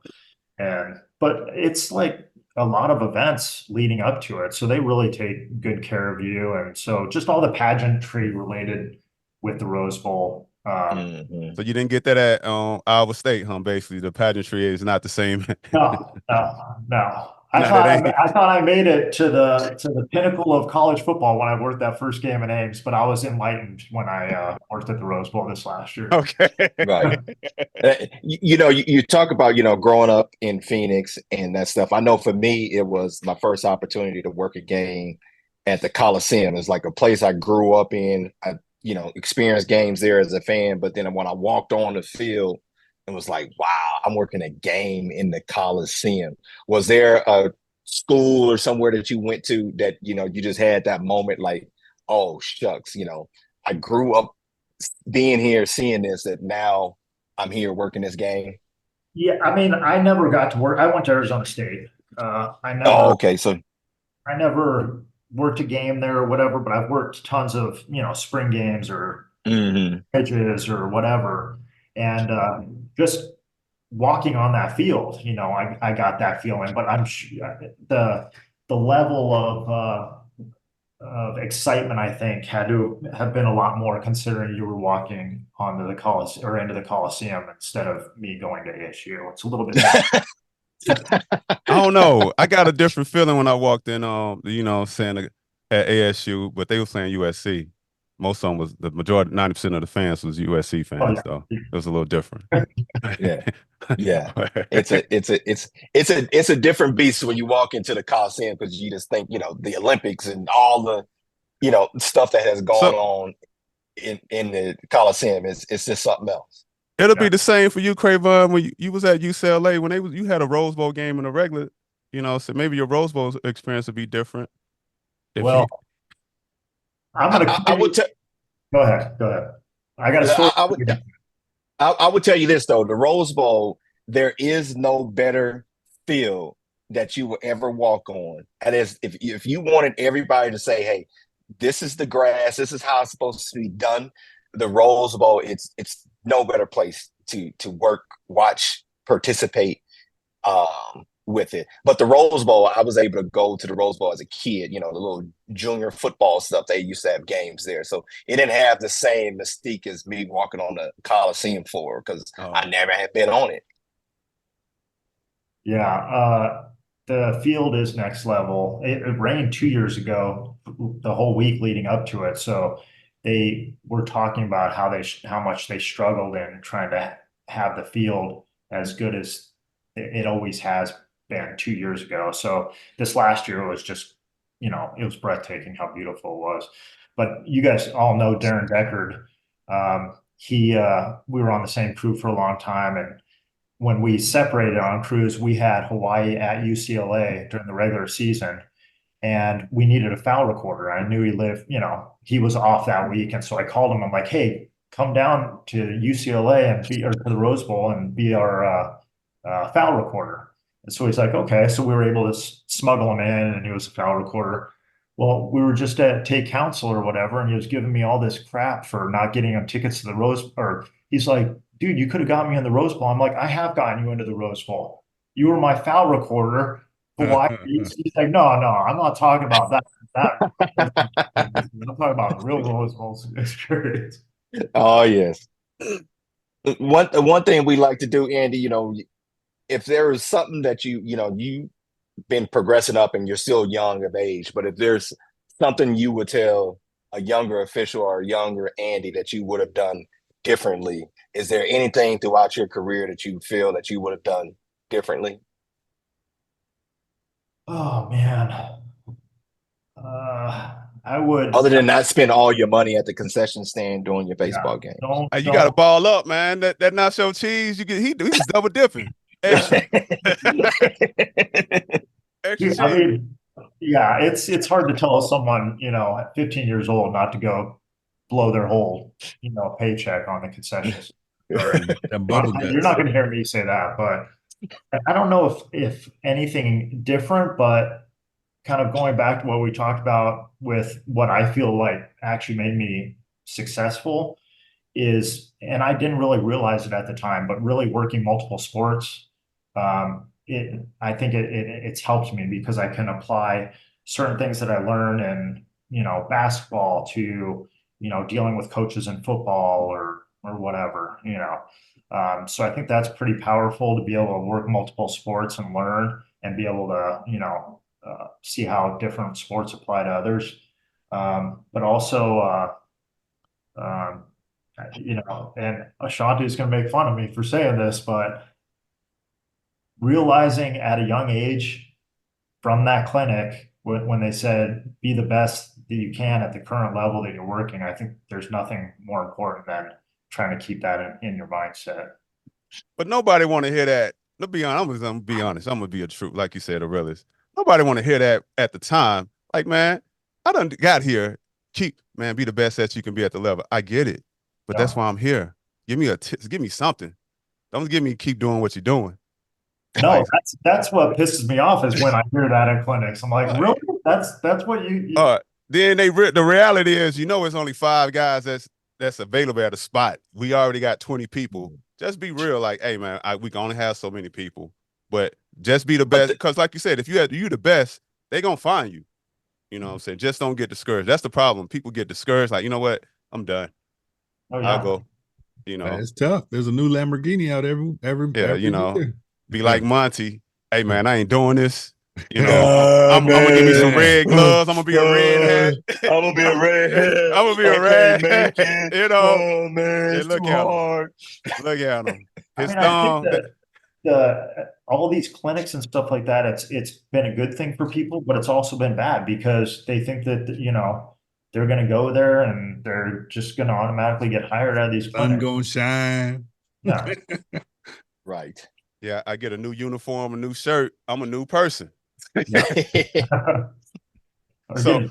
it's like a lot of events leading up to it. So they really take good care of you. And so just all the pageantry related with the Rose Bowl. Mhm. So you didn't get that at Iowa State, huh? Basically, the pageantry is not the same. No. I No, thought that ain't- I thought I made it to the pinnacle of college football when I worked that first game in Ames, but I was enlightened when I worked at the Rose Bowl this last year. Okay. Right. You talk about, growing up in Phoenix and that stuff. I know for me, it was my first opportunity to work a game at the Coliseum. It's like a place I grew up in. I, experienced games there as a fan. But then when I walked on the field, it was like, wow, I'm working a game in the Coliseum. Was there a school or somewhere that you went to that, you just had that moment like, oh, shucks, I grew up being here, seeing this, that now I'm here working this game? Yeah, I mean, I never got to work. I went to Arizona State. Oh, okay. So I never worked a game there or whatever, but I've worked tons of, spring games or pitches or whatever. And just walking on that field, I got that feeling, but I'm sure the level of excitement, I think, had to have been a lot more considering you were walking onto the Coliseum or into the Coliseum instead of me going to ASU. It's a little bit. I don't know. I got a different feeling when I walked in, saying at ASU, but they were saying USC. Most of them was the majority, 90% of the fans was USC fans, though. It was a little different. Yeah. It's a different beast when you walk into the Coliseum, because you just think, the Olympics and all the, stuff that has gone on in the Coliseum. It's just something else. It'll be the same for you, Cravon, when you was at UCLA when you had a Rose Bowl game in a regular, so maybe your Rose Bowl experience would be different. I'm gonna. I would tell. Go ahead. I got a story. I would tell you this though: the Rose Bowl, there is no better field that you will ever walk on. And if you wanted everybody to say, "Hey, this is the grass. This is how it's supposed to be done," the Rose Bowl, it's no better place to work, watch, participate with it. But the Rose Bowl, I was able to go to the Rose Bowl as a kid, the little junior football stuff. They used to have games there. So it didn't have the same mystique as me walking on the Coliseum floor, because I never had been on it. Yeah, the field is next level. It rained 2 years ago, the whole week leading up to it. So they were talking about how much they struggled in trying to have the field as good as it always has been 2 years ago. So this last year was just, it was breathtaking how beautiful it was. But you guys all know Darren Deckard. we were on the same crew for a long time, and when we separated on crews, we had Hawaii at UCLA during the regular season, and we needed a foul recorder. I knew he lived, he was off that week, and so I called him. I'm like, hey, come down to UCLA and or to the Rose Bowl and be our foul recorder. And so he's like, okay. So we were able to smuggle him in, and he was a foul recorder. Well, we were just at Take Council or whatever, and he was giving me all this crap for not getting him tickets to the Rose. Or he's like, dude, you could have got me in the Rose Bowl. I'm like, I have gotten you into the Rose Bowl. You were my foul recorder. Hawaii. He's like, no, I'm not talking about that. I'm talking about real Rose Bowl experience. Oh yes. One thing we like to do, Andy, if there is something that you've been progressing up and you're still young of age, but if there's something you would tell a younger official or a younger Andy that you would have done differently, is there anything throughout your career that you feel that you would have done differently? Oh man. I would, Other than not spend all your money at the concession stand during your baseball game. Hey, you got to ball up, man. That nacho cheese, he was double dipping. Extra. Dude, I mean, yeah, it's hard to tell someone, at 15 years old not to go blow their whole, paycheck on the concessions. You're not going to hear me say that, but I don't know if anything different, but kind of going back to what we talked about with what I feel like actually made me successful is, and I didn't really realize it at the time, but really working multiple sports, I think it's helped me because I can apply certain things that I learned in, basketball to, dealing with coaches in football or whatever, so I think that's pretty powerful to be able to work multiple sports and learn and be able to, see how different sports apply to others. But also, and Ashanti is going to make fun of me for saying this, but realizing at a young age from that clinic, when they said, be the best that you can at the current level that you're working, I think there's nothing more important than trying to keep that in your mindset. But nobody want to hear that. Let's be honest. I'm gonna be honest. I'm gonna be a true, like you said, a realist. Nobody want to hear that at the time. Like, man, I done got here. Be the best that you can be at the level. I get it, but that's why I'm here. Give me something. Don't give me keep doing what you're doing. No, like, that's what pisses me off is when I hear that in clinics. I'm like, really? That's what you. Then the reality is, it's only 5 guys that's available at a spot. We already got 20 people. Just be real, like, hey man, we can only have so many people, but just be the best. Because like you said, if you the best, they gonna find you. You know what I'm saying? Just don't get discouraged. That's the problem. People get discouraged. Like, you know what? I'm done. Oh, yeah. I'll go. It's tough. There's a new Lamborghini out every year. Be like Monty. Hey man, I ain't doing this. I'm gonna give me some red gloves. I'm gonna be a red hat. I'm gonna be a red hat. I'm gonna be a red hat. Oh man, it's look too hard. Look at him. His thumb. I think all these clinics and stuff like that, it's been a good thing for people, but it's also been bad because they think that they're going to go there and they're just going to automatically get hired out of these clinics. Sun gonna shine. Yeah. Right. Yeah, I get a new uniform, a new shirt. I'm a new person. So,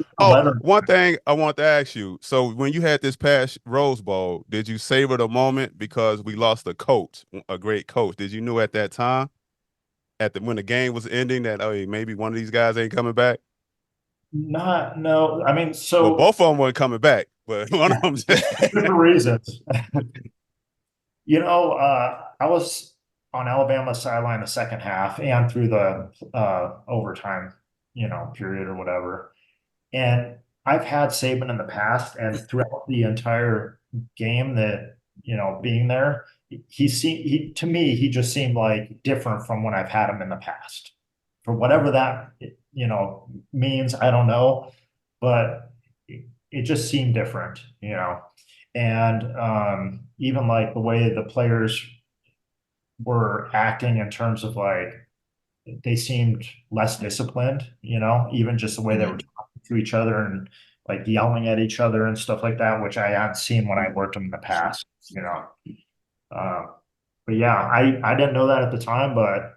one thing I want to ask you. So, when you had this past Rose Bowl, did you savor the moment because we lost a coach, a great coach? Did you know at that time, when the game was ending, that maybe one of these guys ain't coming back? No. I mean, well, both of them weren't coming back, but one of them different reasons. I was on Alabama's sideline the second half and through the overtime, period or whatever. And I've had Saban in the past, and throughout the entire game that, being there, to me, he just seemed like different from when I've had him in the past. For whatever that, means, I don't know, but it just seemed different, and even like the way the players were acting in terms of like, they seemed less disciplined, even just the way they were talking to each other and like yelling at each other and stuff like that, which I hadn't seen when I worked them in the past, you know. But yeah, I didn't know that at the time, but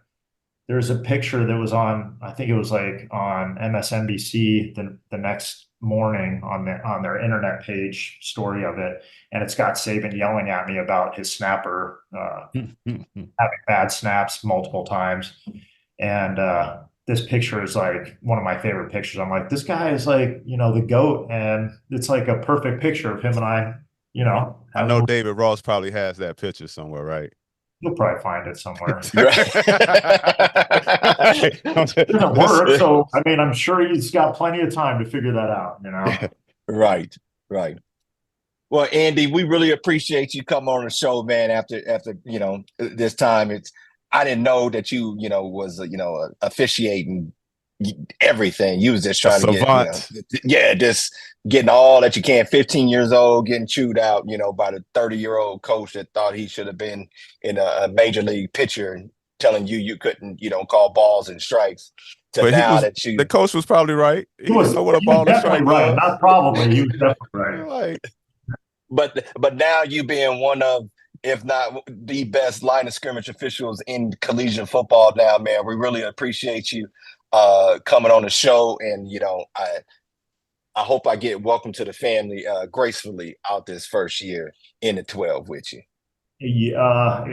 there's a picture that was on, I think it was like on MSNBC the next morning on their internet page story of it, and it's got Saban yelling at me about his snapper having bad snaps multiple times, and this picture is like one of my favorite pictures. I'm like, this guy is like, you know, the GOAT, and it's like a perfect picture of him and I, you know. I know David Ross probably has that picture somewhere, right? You'll probably find it somewhere. It doesn't work, so I mean, I'm sure he's got plenty of time to figure that out, you know. Right. Well, Andy, we really appreciate you coming on the show, man. After you know this time, I didn't know that you know was officiating everything. You was just trying to get just getting all that you can. 15 years old, getting chewed out, you know, by the 30-year-old coach that thought he should have been in a major league pitcher, telling you couldn't, you know, call balls and strikes. The coach was probably right. He was know what a ball and strike right. was. Not probably. He was definitely right. But now you being one of, if not the best line of scrimmage officials in collegiate football now, man, we really appreciate you coming on the show. And, you know, I hope I get welcome to the family gracefully out this first year in the 12 with you. Yeah,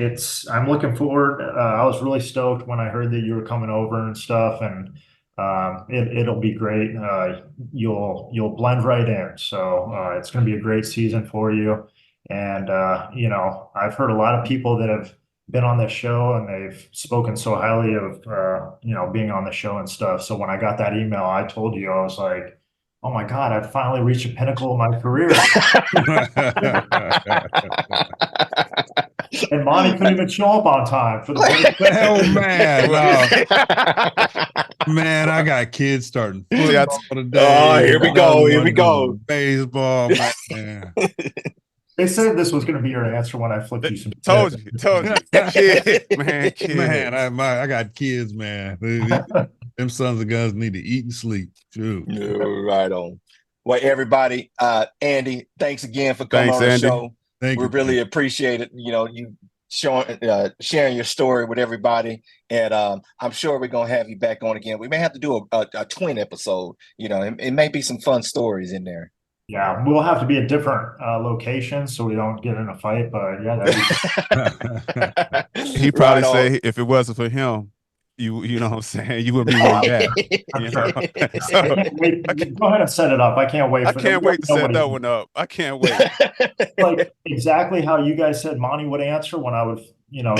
I'm looking forward. I was really stoked when I heard that you were coming over and stuff, and it'll be great. You'll blend right in. So it's going to be a great season for you. And you know, I've heard a lot of people that have been on this show and they've spoken so highly of you know, being on the show and stuff. So when I got that email, I told you, I was like, oh my God, I've finally reached a pinnacle of my career. And Monty couldn't even show up on time for the oh man, no. Man, I got kids starting football today. Oh, here we go. Baseball, man. They said this was going to be your answer when I flipped you some. Told you. Kid, man, Man, I got kids, man. Them sons of guns need to eat and sleep. Shoot. Right on. Well, everybody, Andy, thanks again for coming on the show. Thank we you. really appreciate it. You know, you sharing your story with everybody, and I'm sure we're gonna have you back on again. We may have to do a twin episode. You know, it may be some fun stories in there. Yeah, we'll have to be at different locations so we don't get in a fight. But yeah, he probably say if it wasn't for him, you know what I'm saying, you would be way back. You know? Go ahead and set it up. I can't wait. I can't wait to set that one up. I can't wait. Like exactly how you guys said Monty would answer when I would, you know,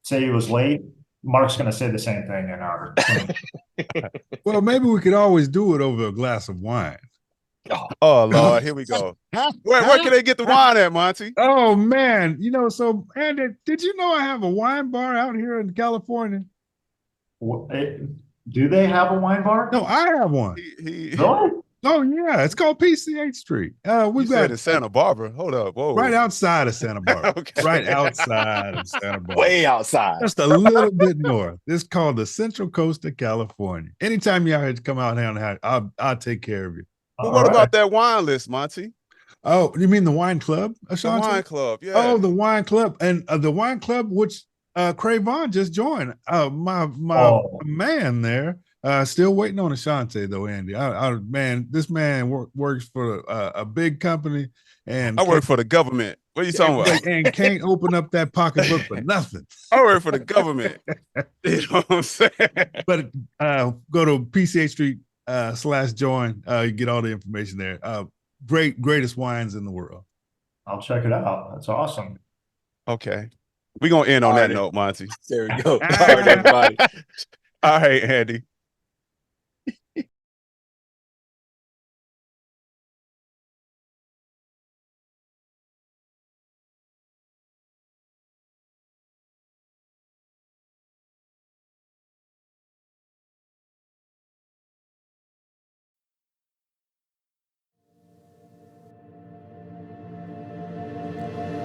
say he was late. Mark's going to say the same thing in our. Well, maybe we could always do it over a glass of wine. Oh Lord, here we go. Where can they get the wine at, Monty? Oh man, you know, so Andy, did you know I have a wine bar out here in California? Do they have a wine bar? No, I have one. Really? Oh yeah, it's called PCH Street. We got in Santa Barbara. Hold up, whoa! Right outside of Santa Barbara. Okay. Right outside of Santa Barbara. Way outside. Just a little bit north. It's called the Central Coast of California. Anytime y'all had to come out here and I'll take care of you. Well, what about that wine list, Monty? Oh, you mean the wine club, Ashanti? The wine club, yeah. Oh, the wine club, and the wine club, which Cravon just joined. My man there. Still waiting on Ashanti though, Andy. Man, this man works for a big company, and I work for the government. What are you talking about? And can't open up that pocketbook for nothing. I work for the government. You know what I'm saying? But go to PCH Street /join. You get all the information there. Greatest wines in the world. I'll check it out. That's awesome. Okay. We're going to end on that note, Monty. There we go. All right, everybody. All right, Andy.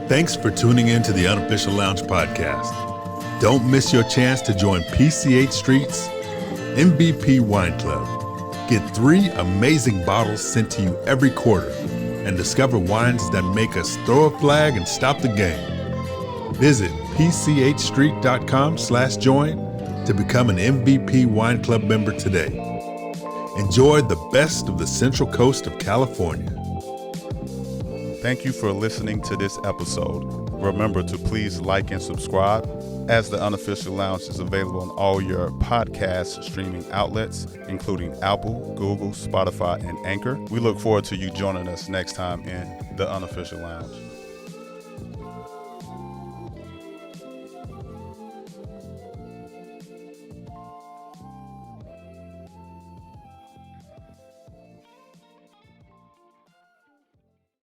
Thanks for tuning in to the Unofficial Lounge podcast. Don't miss your chance to join PCH Street's MVP Wine Club. Get 3 amazing bottles sent to you every quarter and discover wines that make us throw a flag and stop the game. Visit pchstreet.com/join to become an MVP Wine Club member today. Enjoy the best of the Central Coast of California. Thank you for listening to this episode. Remember to please like and subscribe, as the Unofficial Lounge is available on all your podcast streaming outlets, including Apple, Google, Spotify, and Anchor. We look forward to you joining us next time in the Unofficial Lounge.